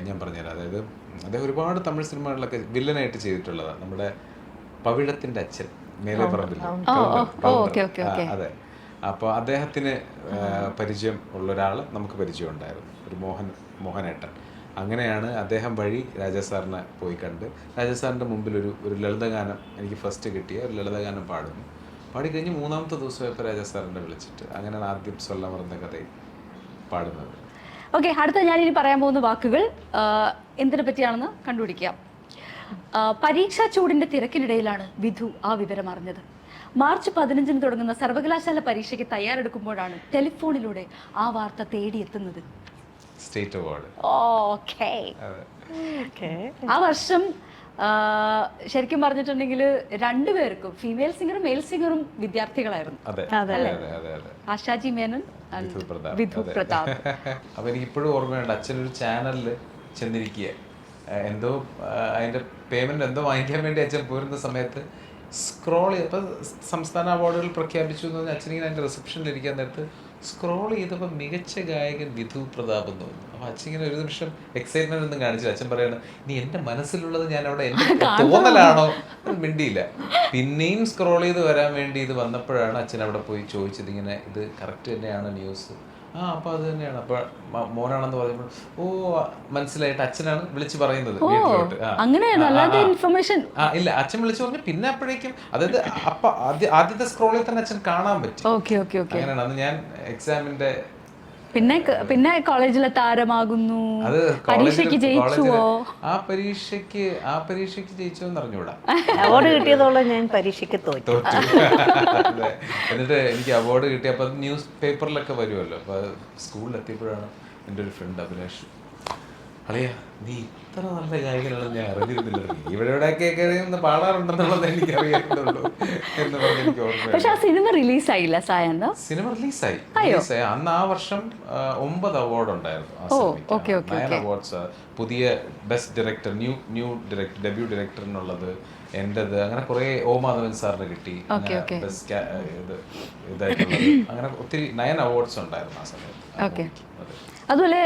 ഞാൻ പറഞ്ഞുതരാം. അതായത് അദ്ദേഹം ഒരുപാട് തമിഴ് സിനിമകളിലൊക്കെ വില്ലനായിട്ട് ചെയ്തിട്ടുള്ളതാണ്. നമ്മുടെ പവിഴത്തിന്റെ അച്ഛൻ മേലെ പറമ്പിൽ. അതെ, അപ്പോൾ അദ്ദേഹത്തിന് പരിചയം ഉള്ള ഒരാൾ നമുക്ക് പരിചയം ഉണ്ടായിരുന്നു, ഒരു മോഹനേട്ടൻ. അങ്ങനെയാണ് അദ്ദേഹം വഴി രാജാ സാറിനെ പോയി കണ്ട് രാജാ സാറിൻ്റെ മുമ്പിൽ ഒരു ലളിതഗാനം എനിക്ക് ഫസ്റ്റ് കിട്ടിയ ഒരു ലളിതഗാനം പാടിക്കഴിഞ്ഞ് മൂന്നാമത്തെ ദിവസമായപ്പോൾ രാജാ സാറിനെ വിളിച്ചിട്ട് അങ്ങനെയാണ് ആദ്യം സൊല്ല മറന്ന കഥയിൽ പാടുന്നത്. ഓക്കെ, അടുത്ത ഞാനിനി പറയാൻ പോകുന്ന വാക്കുകൾ എന്തിനെ പറ്റിയാണെന്ന് കണ്ടുപിടിക്കാം. പരീക്ഷാ ചൂടിന്റെ തിരക്കിനിടയിലാണ് വിധു ആ വിവരം അറിഞ്ഞത്. മാർച്ച് 15 തുടങ്ങുന്ന സർവകലാശാല പരീക്ഷയ്ക്ക് തയ്യാറെടുക്കുമ്പോഴാണ് ടെലിഫോണിലൂടെ ആ വാർത്ത തേടിയെത്തുന്നത്. State award. ആ വർഷം ശരിക്കും പറഞ്ഞിട്ടുണ്ടെങ്കിൽ രണ്ടുപേർക്കും, ഫീമെയിൽ സിംഗറും മെയിൽ സിംഗറും വിദ്യാർത്ഥികളായിരുന്നു. ആശാജി മേനൻ, വിധു പ്രതാപ്. അപ്പൊ എനിക്ക് ഇപ്പോഴും ഓർമ്മയുണ്ട്, അച്ഛനൊരു ചാനലിൽ ചെന്നിരിക്കുക, എന്തോ അതിന്റെ പേയ്മെന്റ് എന്തോ വാങ്ങിക്കാൻ വേണ്ടി അച്ഛൻ പോരുന്ന സമയത്ത് സ്ക്രോൾ ചെയ്ത്, ഇപ്പൊ സംസ്ഥാന അവാർഡുകൾ പ്രഖ്യാപിച്ചു എന്ന് പറഞ്ഞാൽ അച്ഛനിങ്ങനെ അതിന്റെ റിസപ്ഷനിൽ ഇരിക്കാൻ നേരത്ത് സ്ക്രോൾ ചെയ്തപ്പോൾ മികച്ച ഗായകൻ വിധു പ്രതാപ് എന്ന് തോന്നുന്നു. അപ്പൊ അച്ഛൻ ഇങ്ങനെ ഒരു നിമിഷം എക്സൈറ്റ്മെന്റ് ഒന്നും കാണിച്ചില്ല. അച്ഛൻ പറയാണ്, നീ എന്റെ മനസ്സിലുള്ളത് ഞാൻ അവിടെ എന്റെ തോന്നലാണോ? മിണ്ടിയില്ല. പിന്നെയും സ്ക്രോൾ ചെയ്ത് വരാൻ വേണ്ടി ഇത് വന്നപ്പോഴാണ് അച്ഛൻ അവിടെ പോയി ചോദിച്ചത്, ഇങ്ങനെ ഇത് കറക്റ്റ് തന്നെയാണ് ന്യൂസ്. അപ്പൊ അത് തന്നെയാണ്. അപ്പൊ മോനാണെന്ന് പറയുമ്പോൾ മനസ്സിലായിട്ട് അച്ഛനാണ് വിളിച്ച് പറയുന്നത് വീട്ടിലോട്ട്. ഇല്ല, അച്ഛൻ വിളിച്ചു പറഞ്ഞു. പിന്നെ അപ്പോഴേക്കും അതായത് അപ്പൊ ആദ്യത്തെ സ്ക്രോളിൽ തന്നെ അച്ഛൻ കാണാൻ പറ്റും. അങ്ങനെയാണ്. അന്ന് ഞാൻ എക്സാമിന്റെ പിന്നെ കോളേജിലെ താരമാകുന്നു. പരീക്ഷയ്ക്ക് ജയിച്ചുവോ? ആ പരീക്ഷയ്ക്ക് ജയിച്ചോന്ന് അറിഞ്ഞൂടാ. അവാർഡ് കിട്ടിയതോളം ഞാൻ പരീക്ഷയ്ക്ക് തോറ്റു. എന്നിട്ട് എനിക്ക് അവാർഡ് കിട്ടിയപ്പോ ന്യൂസ് പേപ്പറിലൊക്കെ വരുമല്ലോ. അപ്പൊ സ്കൂളിലെത്തിയപ്പോഴാണ് എൻ്റെ ഒരു ഫ്രണ്ട് അഭിലാഷ്, അളിയ നീ ഇത്ര നല്ല ഗായകനാണെന്ന് ഞാൻ അറിഞ്ഞിരുന്നില്ല, ഇവിടെയൊക്കെ പാടാറുണ്ടെന്നുള്ളത് എനിക്ക് അറിയാറുള്ളൂ എന്ന് പറഞ്ഞ് എനിക്ക് ഓർമ്മ. പക്ഷെ ആ സിനിമ റിലീസായില്ല. സിനിമ റിലീസായി. അന്ന് ആ വർഷം 9 അവാർഡ് ഉണ്ടായിരുന്നു. 9 അവാർഡ്സ്. പുതിയ best director, new director, debut ഡയറക്ടറിനുള്ളത് എന്റേത്, അങ്ങനെ കുറെ മാധവൻ സാറിന് കിട്ടി. ബെസ്റ്റ് ഇതായിട്ടുള്ളത് അങ്ങനെ ഒത്തിരി 9 അവാർഡ്സ് ഉണ്ടായിരുന്നു ആ സമയത്ത്. അതുപോലെ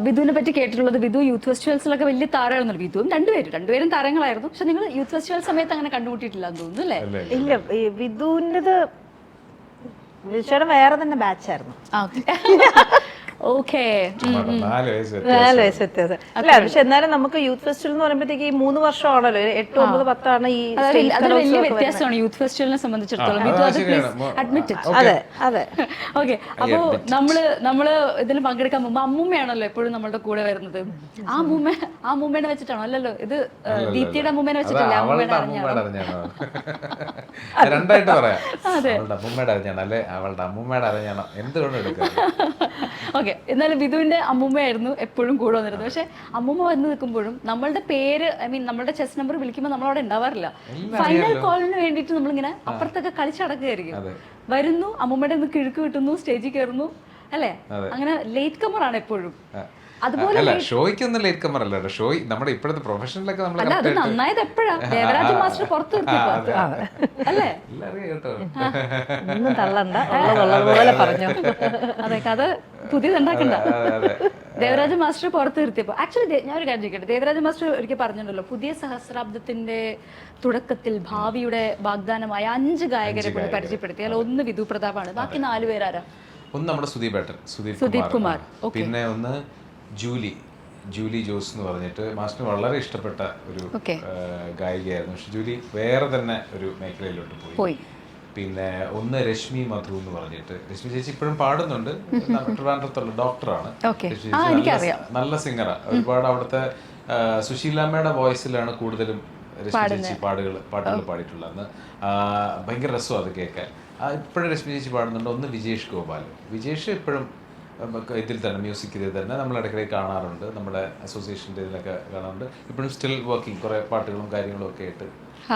വിധുവിനെ പറ്റി കേട്ടിട്ടുള്ളത്, വിധു യൂത്ത് ഫെസ്റ്റിവൽസിലൊക്കെ വലിയ താരമായിരുന്നു. വിധുവും രണ്ടുപേരും താരങ്ങളായിരുന്നു. പക്ഷെ നിങ്ങൾ യൂത്ത് ഫെസ്റ്റിവൽ സമയത്ത് അങ്ങനെ കണ്ടുമുട്ടിയിട്ടില്ല എന്ന് തോന്നുന്നു അല്ലേ? ഇല്ല, വിധുവിൻ്റെത് വേറെ തന്നെ ബാച്ചായിരുന്നു. ഓക്കെ, 4 വയസ്സ് വ്യത്യാസം. അല്ല, പക്ഷെ എന്നാലും നമുക്ക് യൂത്ത് ഫെസ്റ്റിവൽ എന്ന് പറയുമ്പോഴത്തേക്ക് ഈ 3 വർഷമാണല്ലോ, 8, 9, 10 ആണ് ഈ വലിയ വ്യത്യാസമാണ് യൂത്ത് ഫെസ്റ്റിവലിനെ സംബന്ധിച്ചിടത്തോളം. അതെ അതെ. ഓക്കെ, അപ്പോ നമ്മള് ഇതിൽ പങ്കെടുക്കാൻ മുമ്പ് അമ്മൂമ്മയാണല്ലോ എപ്പോഴും നമ്മളുടെ കൂടെ വരുന്നത്. ആ അമ്മൂമ്മേനെ വെച്ചിട്ടാണോ? അല്ലല്ലോ, ഇത് ദീപ്തിയുടെ അമ്മൂമ്മേനെ വെച്ചിട്ടല്ലേ? അമ്മൂമ്മേനെ അറിഞ്ഞാണോ? രണ്ടായിട്ട് പറയാം. അമ്മൂമ്മയുടെ അറിഞ്ഞാണോ അല്ലെ അവളുടെ അമ്മൂമ്മയുടെ അറിഞ്ഞാണോ, എന്തുകൊണ്ട് എടുക്കാം. ഓക്കെ, എന്നാലും വിധുവിന്റെ അമ്മൂമ്മയായിരുന്നു എപ്പോഴും കൂടെ വന്നിരുന്നത്. പക്ഷെ അമ്മൂമ്മ വന്ന് നിൽക്കുമ്പോഴും നമ്മളുടെ പേര്, നമ്മളുടെ ചെസ് നമ്പർ വിളിക്കുമ്പോൾ നമ്മളവിടെ ഉണ്ടാവാറില്ല. ഫൈനൽ കോളിന് വേണ്ടിയിട്ട് നമ്മളിങ്ങനെ അപ്പുറത്തൊക്കെ കളിച്ചടക്കുകയായിരിക്കും. വരുന്നു, അമ്മൂമ്മയുടെ ഒന്ന് കിഴുക്ക് കിട്ടുന്നു, സ്റ്റേജിൽ കയറുന്നു അല്ലേ? അങ്ങനെ ലേറ്റ് കമർ ആണ് എപ്പോഴും. അതുപോലെ ഷോയ്ക്കൊന്നും ലേറ്റ് കമർ അല്ല. ഷോ നമ്മുടെ ഇപ്പോഴത്തെ പ്രൊഫഷനിലൊക്കെ അത് നന്നായത് എപ്പോഴാ ദേവരാജ മാസ്റ്റർ പുറത്തു അല്ലേ? അതെ, കഥ പുതിയതുണ്ടാക്കണ്ട. ദേവരാജ മാസ്റ്റർ പുറത്ത് നിർത്തിയപ്പോ ആക്ച്വലി ഞാൻ ഒരു കാര്യം ചോദിക്കട്ടെ. ദേവരാജ മാസ്റ്റർ ഒരിക്കൽ പറഞ്ഞിട്ടുണ്ടല്ലോ, പുതിയ സഹസ്രാബ്ദത്തിന്റെ തുടക്കത്തിൽ ഭാവിയുടെ വാഗ്ദാനമായ 5 ഗായകരെ കൂടി പരിചയപ്പെടുത്തിയാൽ ഒന്ന് വിധു പ്രതാപാണ്. ബാക്കി 4 പേരാരാ? ഒന്ന് നമ്മുടെ സുദീപ് കുമാർ, പിന്നെ ഒന്ന് ജൂലി ജോസ് എന്ന് പറഞ്ഞിട്ട് മാസ്റ്റർ വളരെ ഇഷ്ടപ്പെട്ട ഒരു ഗായികയായിരുന്നു. പക്ഷെ ജൂലി വേറെ തന്നെ ഒരു മേഖലയിലോട്ട് പോയി. പിന്നെ ഒന്ന് രശ്മി മധു എന്ന് പറഞ്ഞിട്ട്, രശ്മി ചേച്ചി ഇപ്പോഴും പാടുന്നുണ്ട്, ട്രിവാൻഡ്രത്തുള്ള ഡോക്ടറാണ്. നല്ല സിംഗറാ. ഒരുപാട് അവിടുത്തെ സുശീലാമ്മയുടെ വോയിസിലാണ് കൂടുതലും രശ്മി ചേച്ചി പാട്ടുകൾ പാടിയിട്ടുള്ളത്. ഭയങ്കര രസമാണ് അത് കേൾക്കാൻ. ഇപ്പോഴും രശ്മി ചേച്ചി പാടുന്നുണ്ട്. ഒന്ന് വിജേഷ് ഇപ്പോഴും ഇതിൽ തന്നെ, മ്യൂസിക് ഇതിൽ തന്നെ നമ്മൾ ഇടയ്ക്കിടെ കാണാറുണ്ട്. നമ്മുടെ അസോസിയേഷൻ്റെ ഇതിലൊക്കെ കാണാറുണ്ട്. ഇപ്പോഴും സ്റ്റിൽ വർക്കിംഗ്, കുറേ പാട്ടുകളും കാര്യങ്ങളും ഒക്കെ ആയിട്ട്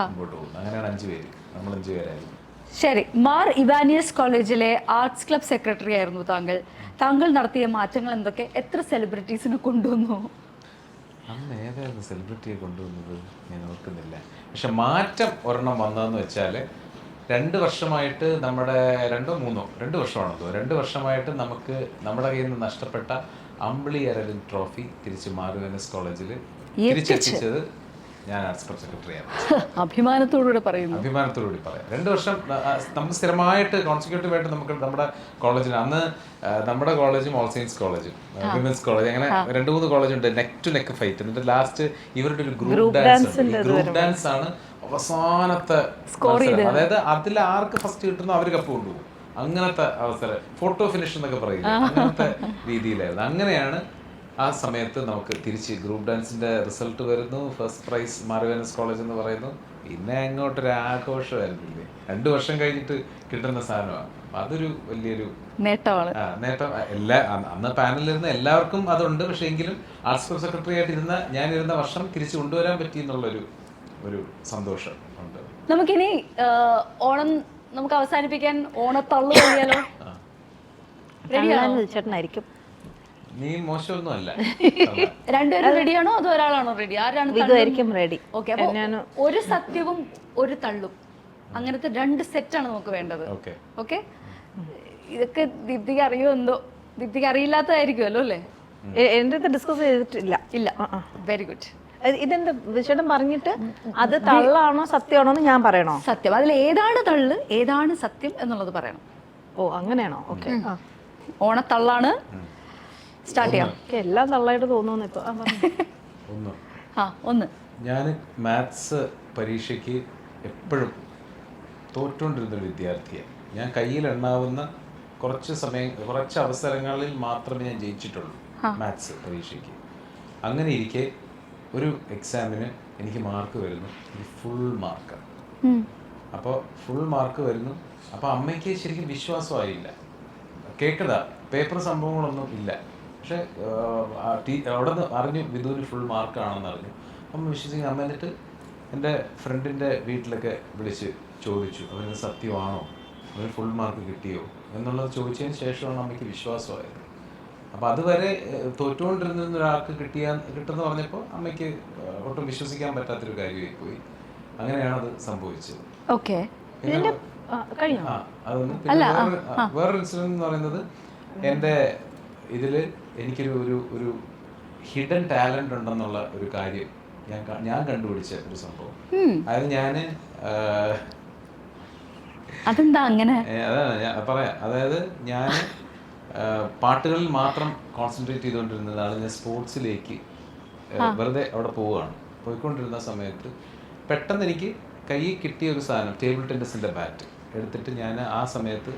മുമ്പോട്ട് പോകുന്നു. അങ്ങനെയാണ് 5 പേര്, നമ്മൾ 5 പേരായിരുന്നു. ശരി, മാർ ഇവാനിയസ് കോളേജിലെ ആർട്സ് ക്ലബ് സെക്രട്ടറി ആയിരുന്നു താങ്കൾ നടത്തിയ മാറ്റങ്ങൾ എന്തൊക്കെ? എത്ര സെലിബ്രിറ്റീസിനെ കൊണ്ടുവന്നു? അന്ന് ഏതായിരുന്നു സെലിബ്രിറ്റിയെ കൊണ്ടുവന്നത് ഞാൻ ഓർക്കുന്നില്ല. പക്ഷെ മാറ്റം ഒരെണ്ണം വന്നതെന്ന് വെച്ചാൽ 2 വർഷമായിട്ട് നമ്മുടെ 2 വർഷമാണെന്തോ 2 വർഷമായിട്ട് നമുക്ക് നമ്മുടെ കയ്യിൽ നിന്ന് നഷ്ടപ്പെട്ട അമ്പിളി അരവിന്ദ് ട്രോഫി തിരിച്ച് മാർ ഇവാനിയസ് കോളേജിൽ തിരിച്ചെത്തിച്ചത് ഞാൻ ആർട്സ് ക്ലബ് സെക്രട്ടറിയാണ്. അഭിമാനത്തോടുകൂടി പറയാം. 2 വർഷം നമുക്ക് സ്ഥിരമായിട്ട് കോൺസിക്യൂട്ടീവായിട്ട് നമുക്ക് നമ്മുടെ കോളേജിന്, അന്ന് നമ്മുടെ കോളേജും ഓൾ സയൻസ് കോളേജും വിമൻസ് കോളേജ്, അങ്ങനെ 2-3 കോളേജുണ്ട്, നെക്ക് ടു നെക്ക് ഫൈറ്റ്. എന്നിട്ട് ലാസ്റ്റ് ഇവരുടെ ഒരു ഗ്രൂപ്പ് ഡാൻസ് ആണ് അവസാനത്തെ മത്സരം. അതായത് അതിൽ ആർക്ക് ഫസ്റ്റ് കിട്ടുന്നോ അവർ കപ്പ് കൊണ്ടുപോകും. അങ്ങനത്തെ അവസരം, ഫോട്ടോ ഫിനിഷ് എന്നൊക്കെ പറയുന്നത്, അങ്ങനത്തെ രീതിയിലായിരുന്നു. അങ്ങനെയാണ് ആ സമയത്ത് നമുക്ക് തിരിച്ച് ഗ്രൂപ്പ് ഡാൻസിന്റെ റിസൾട്ട് വരുന്നു. First prize Mar Ivanios college എന്ന് പറയുന്നു. പിന്നെ അങ്ങോട്ടൊരു ആഘോഷമായിരുന്നില്ലേ. 2 വർഷം കഴിഞ്ഞിട്ട് കിട്ടുന്ന സാധനമാണ്. അതൊരു വലിയൊരു നേട്ടമാണ്. അന്ന് പാനലിരുന്ന എല്ലാവർക്കും അതുണ്ട്. പക്ഷെ എങ്കിലും ആർട്സ് ക്ലബ് സെക്രട്ടറി ആയിട്ട് ഞാനിരുന്ന വർഷം തിരിച്ചു കൊണ്ടുവരാൻ പറ്റി എന്നുള്ളൊരു സന്തോഷം ഉണ്ട്. നമുക്കിനി ഓണം നമുക്ക് അവസാനിപ്പിക്കാൻ ഓണത്തള്ളു കഴിയാലോ? ചേട്ടനായിരിക്കും. നീ മോശമൊന്നും അല്ല. രണ്ടുപേരും റെഡിയാണോ അതോ ഒരാളാണോ റെഡി? ആരാണ് റെഡി? ഓക്കെ, അപ്പൊ ഒരു സത്യവും ഒരു തള്ളും, അങ്ങനത്തെ 2 സെറ്റാണ് നമുക്ക് വേണ്ടത്. ഓക്കെ, ഇതൊക്കെ ദീപ്തിക്ക് അറിയോ എന്തോ, ദീപ്തിക്ക് അറിയില്ലാത്തതായിരിക്കുമല്ലോ അല്ലേ? എൻ്റെ അടുത്ത് ഡിസ്കസ് ചെയ്തിട്ടില്ല. ഇല്ല. Very good. ഇതെന്താ വിഷയം പറഞ്ഞിട്ട് അത് തള്ളാണോ സത്യമാണോ എന്ന് ഞാൻ പറയണോ? സത്യം. അതിൽ ഏതാണ് തള്ള് ഏതാണ് സത്യം എന്നുള്ളത് പറയണം. ഓ അങ്ങനെയാണോ? ഓക്കെ. ഓണത്തള്ളാണ്. സ്റ്റാർട്ട് ചെയ്യാം. എല്ലാം തള്ളായിട്ട് തോന്നുന്നു ഇപ്പൊ. ഒന്ന് ഞാൻ മാത്സ് പരീക്ഷയ്ക്ക് എപ്പോഴും തോറ്റുകൊണ്ടിരുന്നൊരു വിദ്യാർത്ഥിയാണ്. ഞാൻ കയ്യിൽ എണ്ണാവുന്ന കുറച്ച് അവസരങ്ങളിൽ മാത്രമേ ഞാൻ ജയിച്ചിട്ടുള്ളൂ മാത്സ് പരീക്ഷയ്ക്ക്. അങ്ങനെ ഇരിക്കെ ഒരു എക്സാമിന് എനിക്ക് മാർക്ക് വരുന്നു, എനിക്ക് ഫുൾ മാർക്കാണ്. അപ്പോൾ ഫുൾ മാർക്ക് വരുന്നു. അപ്പോൾ അമ്മയ്ക്ക് ശരിക്കും വിശ്വാസമായില്ല. കേൾക്കതാ പേപ്പർ സംഭവങ്ങളൊന്നും ഇല്ല. പക്ഷെ അവിടെ നിന്ന് അറിഞ്ഞു വിധുവിന് ഫുൾ മാർക്കാണെന്ന് അറിഞ്ഞു. അമ്മ വിശ്വസിക്കുന്ന അമ്മ എന്നിട്ട് എൻ്റെ ഫ്രണ്ടിൻ്റെ വീട്ടിലൊക്കെ വിളിച്ച് ചോദിച്ചു, അവന് സത്യമാണോ, അവന് ഫുൾ മാർക്ക് കിട്ടിയോ എന്നുള്ളത് ചോദിച്ചതിന് ശേഷമാണ് അമ്മയ്ക്ക് വിശ്വാസമായത്. അപ്പോൾ അതുവരെ തോറ്റുകൊണ്ടിരുന്ന ഒരാൾക്ക് കിട്ടുമെന്ന് പറഞ്ഞപ്പോൾ അമ്മയ്ക്ക് ഒട്ടും വിശ്വസിക്കാൻ പറ്റാത്തൊരു കാര്യമായി പോയി. അങ്ങനെയാണ് അത് സംഭവിച്ചത്. ഓക്കെ. അതൊന്ന് പിന്നെ വേറൊരു ഇൻസിഡന്റ് എന്ന് പറയുന്നത്, എൻ്റെ ഇതിൽ എനിക്കൊരു ഒരു ഹിഡൻ ടാലന്റ് ഉണ്ടെന്നുള്ള ഒരു കാര്യം ഞാൻ കണ്ടുപിടിച്ച ഒരു സംഭവം. അതായത് അതെന്താ അങ്ങനെ? അതാണ് ഞാൻ പറയാം. അതായത് ഞാൻ പാട്ടുകളിൽ മാത്രം കോൺസെൻട്രേറ്റ് ചെയ്തുകൊണ്ടിരുന്നതാണ്. ഞാൻ സ്പോർട്സിലേക്ക് വെറുതെ അവിടെ പോയിക്കൊണ്ടിരുന്ന സമയത്ത് പെട്ടെന്ന് എനിക്ക് കയ്യിൽ കിട്ടിയ ഒരു സാധനം, ടേബിൾ ടെന്നീസിൻ്റെ ബാറ്റ് എടുത്തിട്ട് ഞാൻ ആ സമയത്ത്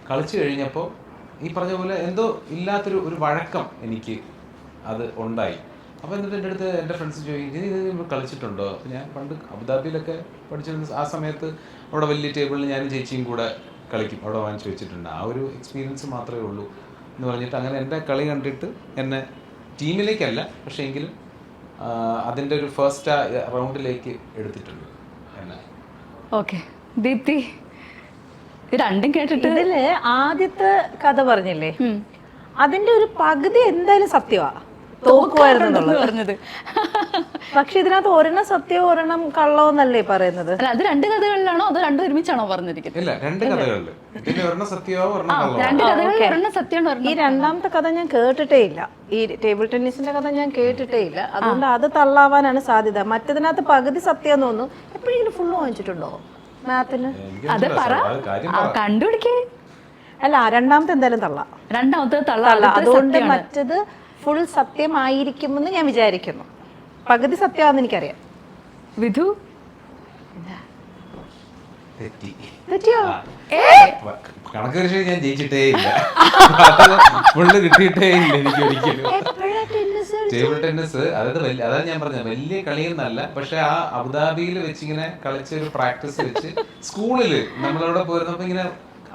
കളിച്ചു കഴിഞ്ഞപ്പോൾ ഈ പറഞ്ഞ പോലെ എന്തോ ഇല്ലാത്തൊരു വഴക്കം എനിക്ക് അത് ഉണ്ടായി. അപ്പോൾ എന്നിട്ട് എൻ്റെ അടുത്ത് എൻ്റെ ഫ്രണ്ട്സ് ചോദിക്കും, ഇത് കളിച്ചിട്ടുണ്ടോ? അപ്പോൾ ഞാൻ പണ്ട് അബുദാബിയിലൊക്കെ പഠിച്ചിരുന്ന ആ സമയത്ത് അവിടെ വലിയ ടേബിളിൽ ഞാനും ചേച്ചിയും കൂടെ കളിക്കും, അവിടെ വാങ്ങിച്ച് വെച്ചിട്ടുണ്ട്. ആ ഒരു എക്സ്പീരിയൻസ് മാത്രമേ ഉള്ളൂ എന്ന് പറഞ്ഞിട്ട് അങ്ങനെ എൻ്റെ കളി കണ്ടിട്ട് എന്നെ ടീമിലേക്കല്ല, പക്ഷേ എങ്കിലും അതിൻ്റെ ഒരു ഫസ്റ്റ് റൗണ്ടിലേക്ക് എടുത്തിട്ടുണ്ട് എന്നെ. ഓക്കെ. ദീപ്തി, രണ്ടും കേട്ടിട്ട് ഇതില് ആദ്യത്തെ കഥ പറഞ്ഞില്ലേ, അതിന്റെ ഒരു പകുതി എന്തായാലും സത്യമാ, തോക്കുമായിരുന്നു പറഞ്ഞത്. പക്ഷെ ഇതിനകത്ത് ഒരെണ്ണം സത്യമോ ഒരെണ്ണം കള്ളോന്നല്ലേ പറയുന്നത്? അത് രണ്ട് കഥകളിലാണോ അതോ രണ്ടും ഒരുമിച്ചാണോ പറഞ്ഞിരിക്കുന്നത്? ഇല്ല, രണ്ട് കഥകളിൽ. ഇതിൽ ഒരെണ്ണം സത്യമോ ഒരെണ്ണം കള്ളമോ. രണ്ട് കഥകളിൽ ഒരെണ്ണം സത്യമാണ്. ഈ രണ്ടാമത്തെ കഥ ഞാൻ കേട്ടിട്ടേ ഇല്ല. ഈ ടേബിൾ ടെന്നീസിന്റെ കഥ ഞാൻ കേട്ടിട്ടേ ഇല്ല. അതുകൊണ്ട് അത് തള്ളാവാനാണ് സാധ്യത. മറ്റതിനകത്ത് പകുതി സത്യം തോന്നുന്നു. എപ്പോഴെങ്കിലും ഫുള്ള് വാങ്ങിച്ചിട്ടുണ്ടോ മാത്തിന്? അത് പറ, കണ്ടുപിടിക്കേ. അല്ല, രണ്ടാമത്തെ എന്തായാലും തള്ളാം. രണ്ടാമത്തെ തള്ള. അതുകൊണ്ട് മറ്റത് ഫുൾ സത്യമായിരിക്കുമെന്ന് ഞാൻ വിചാരിക്കുന്നു. പകുതി സത്യമാണെന്ന് എനിക്കറിയാം. വിധു തെറ്റിയോ? കണക്ക് പരീക്ഷ ഞാൻ ജയിച്ചിട്ടേ ഇല്ല, ഫുള്ള് കിട്ടിയിട്ടേ ഇല്ല എനിക്ക് ഒരിക്കലും. ടേബിൾ ടെന്നീസ് അതാണ് ഞാൻ പറഞ്ഞത്, വലിയ കളിയൊന്നല്ല. പക്ഷെ ആ അബുദാബിയിൽ വെച്ചിങ്ങനെ കളിച്ച ഒരു പ്രാക്ടീസ് വെച്ച് സ്കൂളില് നമ്മളവിടെ പോയിരുന്നപ്പോ ഇങ്ങനെ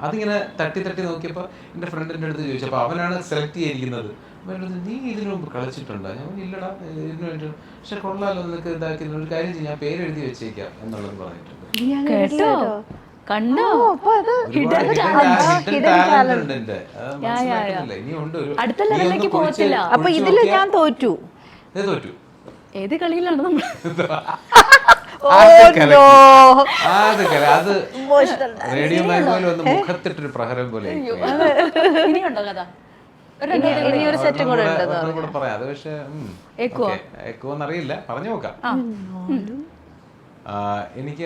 അതിങ്ങനെ തട്ടി നോക്കിയപ്പോൾ എൻ്റെ ഫ്രണ്ടിൻ്റെ അടുത്ത് ചോദിച്ചു. അപ്പോൾ അവനാണ് സെലക്ട് ചെയ്തിരിക്കുന്നത്. നീ ഇതിനു മുമ്പ് കളിച്ചിട്ടുണ്ടോ? ഞാൻ ഇല്ലടാ, ഇതിനു വേണ്ടി. പക്ഷെ കൊള്ളാലോ, നിനക്ക് ഇതാക്കി ഒരു കാര്യം ചെയ്യും, ഞാൻ പേര് എഴുതി വെച്ചേക്കാം എന്നുള്ളത് പറഞ്ഞിട്ടുണ്ട്. കണ്ടോ? അടുത്ത ലെവലിലേക്ക് പോകത്തില്ല. അപ്പൊ ഇതില് ഞാൻ തോറ്റു. ഏത് കളിയിലാണ് നമ്മൾ? റേഡിയോ പോലെ ഒന്ന് മുഖത്തിട്ടൊരു പ്രഹരം പോലെ. ഇനിയുണ്ടോ കഥ? ഇനിയൊരു സെറ്റും കൂടെ കൂടെ പറയാം. അത് പക്ഷെ എക്കോന്നറിയില്ല, പറഞ്ഞു നോക്കാം. എനിക്ക്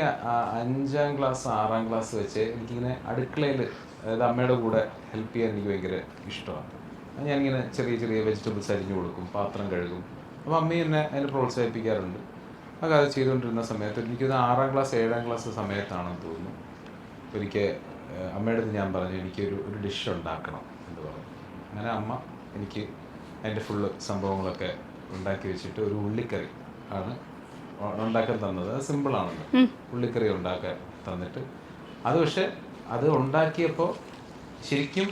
5ാം ക്ലാസ് 6ാം ക്ലാസ് വെച്ച് എനിക്കിങ്ങനെ അടുക്കളയിൽ, അതായത് അമ്മയുടെ കൂടെ ഹെൽപ്പ് ചെയ്യാൻ എനിക്ക് ഭയങ്കര ഇഷ്ടമാണ്. ഞാനിങ്ങനെ ചെറിയ വെജിറ്റബിൾസ് അരിഞ്ഞു കൊടുക്കും, പാത്രം കഴുകും. അപ്പോൾ അമ്മയും എന്നെ അതിന് പ്രോത്സാഹിപ്പിക്കാറുണ്ട്. അത് ചെയ്തുകൊണ്ടിരുന്ന സമയത്ത് എനിക്കൊരു 6ാം ക്ലാസ് 7ാം ക്ലാസ് സമയത്താണെന്ന് തോന്നുന്നു, ഒരിക്കൽ അമ്മയുടെ അടുത്ത് ഞാൻ പറഞ്ഞു എനിക്കൊരു ഡിഷ് ഉണ്ടാക്കണം എന്ന് പറഞ്ഞു. അങ്ങനെ അമ്മ എനിക്ക് അതിൻ്റെ ഫുള്ള് സംഭവങ്ങളൊക്കെ ഉണ്ടാക്കി വെച്ചിട്ട് ഒരു ഉള്ളിക്കറി ആണ് ഉണ്ടാക്കാൻ തന്നത്. അത് സിമ്പിളാണല്ലോ, ഉള്ളിക്കറി ഉണ്ടാക്കാൻ തന്നിട്ട്. അത് പക്ഷെ അത് ഉണ്ടാക്കിയപ്പോൾ ശരിക്കും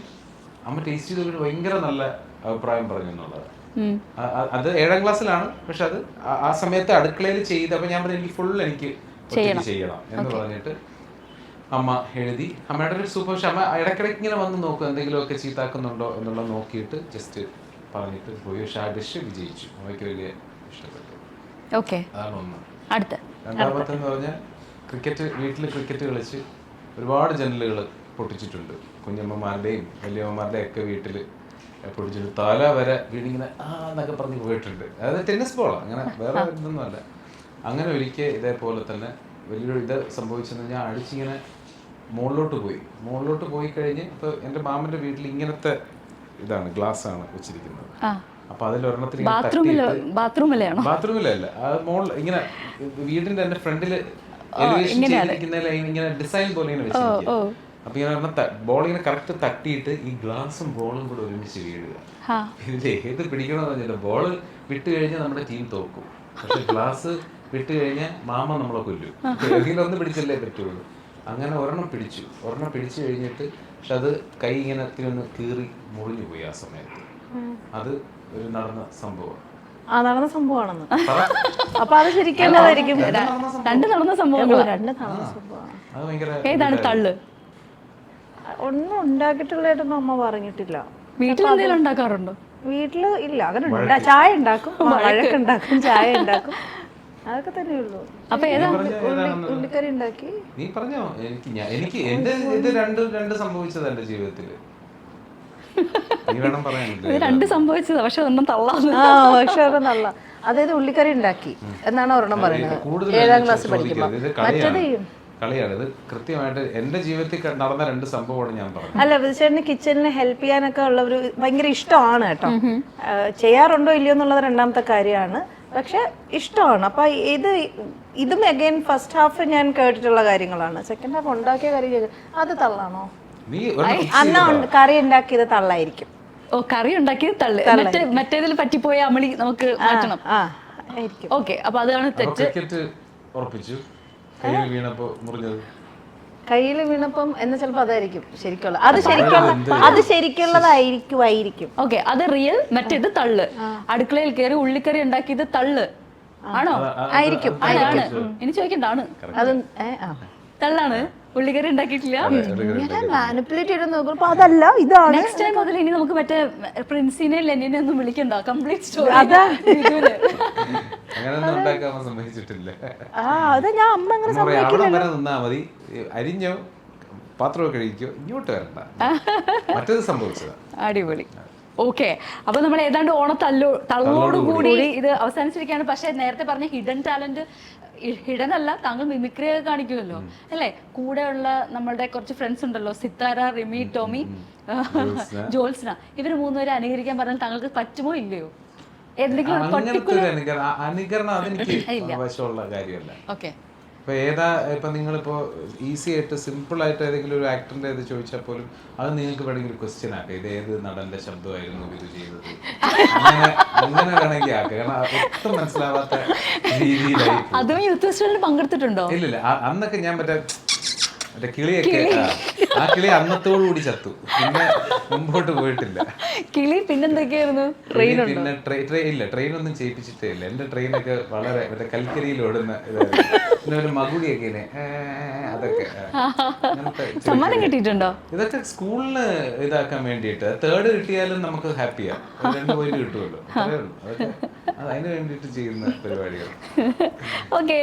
അമ്മ ടേസ്റ്റ് ചെയ്തിട്ട് ഭയങ്കര നല്ല അഭിപ്രായം പറഞ്ഞു എന്നുള്ളത്. അത് 7ാം ക്ലാസ്സിലാണ്. പക്ഷെ അത് ആ സമയത്ത് അടുക്കളയിൽ ചെയ്ത്, അപ്പോൾ ഞാൻ പറഞ്ഞു എനിക്ക് ഫുൾ എനിക്ക് ചെയ്യണം എന്ന് പറഞ്ഞിട്ട് അമ്മ എഴുതി. അമ്മയുടെ ഒരു സൂപ്പർ. പക്ഷെ അമ്മ ഇടയ്ക്കിടയ്ക്ക് ഇങ്ങനെ വന്ന് നോക്കും എന്തെങ്കിലുമൊക്കെ ചീത്താക്കുന്നുണ്ടോ എന്നുള്ളത് നോക്കിയിട്ട് ജസ്റ്റ് പറഞ്ഞിട്ട് പോയി. പക്ഷെ ആ ഡിഷ് വിജയിച്ചു, അമ്മയ്ക്ക് വലിയ ഇഷ്ടപ്പെട്ടു. അതാണ് ഒന്ന്. രണ്ടാമത്തെന്ന് പറഞ്ഞാൽ വീട്ടിൽ ക്രിക്കറ്റ് കളിച്ച് ഒരുപാട് ജനലുകൾ പൊട്ടിച്ചിട്ടുണ്ട്. കുഞ്ഞമ്മമാരുടെയും വലിയമ്മമാരുടെയും ഒക്കെ വീട്ടിൽ പൊട്ടിച്ചിട്ട് തല വരെ വീടിങ്ങനെ എന്നൊക്കെ പറഞ്ഞ് പോയിട്ടുണ്ട്. അതായത് ടെന്നീസ് ബോളാണ്, അങ്ങനെ വേറെ ഇതൊന്നുമല്ല. അങ്ങനെ ഒരിക്കൽ ഇതേപോലെ തന്നെ വലിയൊരു ഇത് സംഭവിച്ചെന്ന് പറഞ്ഞാൽ അടിച്ചിങ്ങനെ മുകളിലോട്ട് പോയി കഴിഞ്ഞ് ഇപ്പോൾ എൻ്റെ മാമൻ്റെ വീട്ടിൽ ഇങ്ങനത്തെ ഇതാണ്, ഗ്ലാസ് ആണ് വെച്ചിരിക്കുന്നത്. അപ്പൊ അതിലൊരെണ്ണത്തിൽ ബാത്റൂമിലല്ല, ഇങ്ങനെ വീടിന്റെ തന്നെ ഫ്രണ്ടില് എലിവേഷൻ ചെയ്തിരിക്കുന്ന ഇങ്ങനെ ഡിസൈൻ പോലെ ഇങ്ങനെ വെച്ചിരിക്കുക. അപ്പൊ ഇങ്ങനെ ബോൾ ഇങ്ങനെ കറക്റ്റ് തട്ടിയിട്ട് ഈ ഗ്ലാസും ബോളും കൂടെ ഒരുമിച്ച് വീഴുക. ഇതിൽ ഏത് പിടിക്കണമെന്ന് പറഞ്ഞാൽ ബോള് വിട്ട് കഴിഞ്ഞാൽ നമ്മുടെ ടീം തോക്കും, പക്ഷെ ഗ്ലാസ് വിട്ട് കഴിഞ്ഞാൽ മാമ നമ്മളെ കൊല്ലും. ഏതെങ്കിലും ഒന്ന് പിടിച്ചല്ലേ പറ്റുള്ളൂ. അങ്ങനെ ഒരെണ്ണം പിടിച്ചു കഴിഞ്ഞിട്ട് പക്ഷെ അത് കൈ ഇങ്ങനെ ഒന്ന് കീറി മുറിഞ്ഞു പോയി ആ സമയത്ത്. അത് ഒരു നടന്ന സംഭവം. നടന്ന സംഭവമാണെന്ന്. അപ്പൊ അത് ശരിക്കും നടന്ന സംഭവമാണ്. ഏതാണ് തള്ള്? ഒന്നും ഉണ്ടാക്കിയിട്ടുള്ളതായിട്ടൊന്നും അമ്മ പറഞ്ഞിട്ടില്ല. വീട്ടിൽ എന്തെങ്കിലും ഉണ്ടാക്കാറുണ്ടോ? വീട്ടില് ഇല്ല, അങ്ങനെ ചായ ഉണ്ടാക്കും, വഴക്കുണ്ടാക്കും, ചായ ഉണ്ടാക്കും, അതൊക്കെ തന്നെ ഉള്ളൂ. അപ്പൊ ഏതാ ഉള്ളിക്കറി ഉണ്ടാക്കി? നീ പറഞ്ഞോ. എനിക്ക് എന്റെ ഇത് രണ്ട് സംഭവിച്ചത് എന്റെ ജീവിതത്തില്. രണ്ട് സംഭവിച്ചതാ, പക്ഷെ ഒന്നും തള്ളാന്ന്. പക്ഷെ ഒരെണ്ണം തള്ള. അതായത് ഉള്ളിക്കറി ഉണ്ടാക്കി എന്നാണ് ഒരെണ്ണം പറയുന്നത്, 7ാം ക്ലാസ്സിൽ പഠിക്കുമ്പോ. മറ്റേത് കളിയാണ് ഇത്. കൃത്യമായിട്ട് എന്റെ ജീവിതത്തിൽ നടന്ന രണ്ട് സംഭവമാണ് ഞാൻ പറഞ്ഞത്. അല്ല, വിധിച്ചേട്ടന് കിച്ചണിൽ ഹെൽപ്പ് ചെയ്യാനൊക്കെ ഉള്ള ഒരു ഭയങ്കര ഇഷ്ടമാണ് കേട്ടോ. ചെയ്യാറുണ്ടോ ഇല്ലയോ എന്നുള്ളത് രണ്ടാമത്തെ കാര്യമാണ്, പക്ഷെ ഇഷ്ടമാണ്. അപ്പൊ ഇതും അഗൈൻ ഫസ്റ്റ് ഹാഫ് ഞാൻ കേട്ടിട്ടുള്ള കാര്യങ്ങളാണ്. സെക്കൻഡ് ഹാഫ് ഉണ്ടാക്കിയ കറി അത് തള്ളാണോ? അന്ന് കറി ഉണ്ടാക്കിയത് തള്ളായിരിക്കും. ഓ, കറി ഉണ്ടാക്കിയത് തള്ളു. മറ്റേതിൽ പറ്റിപ്പോയ അമളി നമുക്ക് മാറ്റണം. ഓക്കെ, അപ്പൊ അതാണ് തെറ്റ്. കയ്യിൽ വീണപ്പം എന്ന് ചിലപ്പോ അതായിരിക്കും ശരിക്കുള്ള. അത് ശരിക്കുള്ളതായിരിക്കും. ഓക്കെ, അത് റിയൽ. മറ്റേത് തള്ള്. അടുക്കളയിൽ കയറി ഉള്ളിക്കറി ഉണ്ടാക്കിയത് തള്ള് ആണോ? ആയിരിക്കും. ഇനി ചോദിക്കണ്ടാണ്, അത് തള്ളാണ്. ഉള്ളിക്കറി ഉണ്ടാക്കിയിട്ടില്ല. മാനിപ്പുലേറ്റ് ചെയ്ത് നോക്കുമ്പോ അതല്ല, ഇതാണ്. നെക്സ്റ്റ് ടൈം മുതൽ ഇനി നമുക്ക് മറ്റേ പ്രിൻസിനെ ലെനിനെ ഒന്നും വിളിക്കണ്ട. Complete story. അതാ ഞാൻ അമ്മ അങ്ങനെ നിന്നാ മതി, അരിഞ്ഞോ പാത്രമോ കഴിക്കോ, ഇങ്ങോട്ട് വരണ്ട. മറ്റേത് സംഭവിച്ചതാ. അടിപൊളി. ഓക്കെ, അപ്പൊ നമ്മൾ ഏതാണ്ട് തള്ളോടുകൂടി ഇത് അവസാനിച്ചിരിക്കുകയാണ്. പക്ഷെ നേരത്തെ പറഞ്ഞ ഹിഡൻ ടാലന്റ് ഹിഡൻ അല്ല, താങ്കൾ മിമിക്രി ഒക്കെ കാണിക്കുമല്ലോ അല്ലേ? കൂടെയുള്ള നമ്മളുടെ കുറച്ച് ഫ്രണ്ട്സ് ഉണ്ടല്ലോ, സിത്താര, റിമി, ടോമി, ജോത്സ്ന, ഇവര് മൂന്നുപേരെ അനുകരിക്കാൻ പറഞ്ഞാൽ താങ്കൾക്ക് പറ്റുമോ ഇല്ലയോ? എന്തെങ്കിലും അനുകരണം അതെനിക്ക് വശമുള്ള കാര്യമല്ല. ഓക്കെ, ഇപ്പൊ നിങ്ങളിപ്പോ ഈസി ആയിട്ട് സിമ്പിൾ ആയിട്ട് ഏതെങ്കിലും ഒരു ആക്ടറിന്റെ ഇത് ചോദിച്ചാൽ പോലും അത് നിങ്ങൾക്ക് വേണമെങ്കിൽ ഒരു ക്വസ്റ്റ്യൻ ആക്കാം, ഇത് ഏത് നടന്റെ ശബ്ദമായിരുന്നു ഇത് ചെയ്തത്, അങ്ങനെ വേണമെങ്കിൽ ആക്കാം. കാരണം ഒട്ടും മനസ്സിലാവാത്ത രീതിയിലായി. അതും യൂത്ത് ഫെസ്റ്റിവലിൽ പങ്കെടുത്തിട്ടുണ്ടോ? ഇല്ലില്ല, അന്നൊക്കെ ഞാൻ മറ്റേ കിളിയൊക്കെ, ആ കിളി അന്നത്തോടുകൂടി ചത്തു, പിന്നെ മുമ്പോട്ട് പോയിട്ടില്ല. കിളി പിന്നെന്തൊക്കെയായിരുന്നു? ഇല്ല, ട്രെയിനൊന്നും ചെയ്യിപ്പിച്ചിട്ടേ ഇല്ല. എന്റെ ട്രെയിനൊക്കെ വളരെ മറ്റേ കൽക്കരിയിൽ ഓടുന്ന ഇതായിരുന്നു. പിന്നെ ഒരു മകുടിയൊക്കെ അതൊക്കെ. സമ്മാനം കിട്ടിയിട്ടുണ്ടോ? ഇതൊക്കെ സ്കൂളിന് ഇതാക്കാൻ വേണ്ടിയിട്ട്. 3rd കിട്ടിയാലും നമുക്ക് ഹാപ്പിയാ, 2 പോയിന്റ് കിട്ടുമല്ലോ, അത്രേ ഉള്ളൂ. അതൊക്കെ അതിന് വേണ്ടിയിട്ട് ചെയ്യുന്ന പരിപാടികൾ. ഓക്കെ.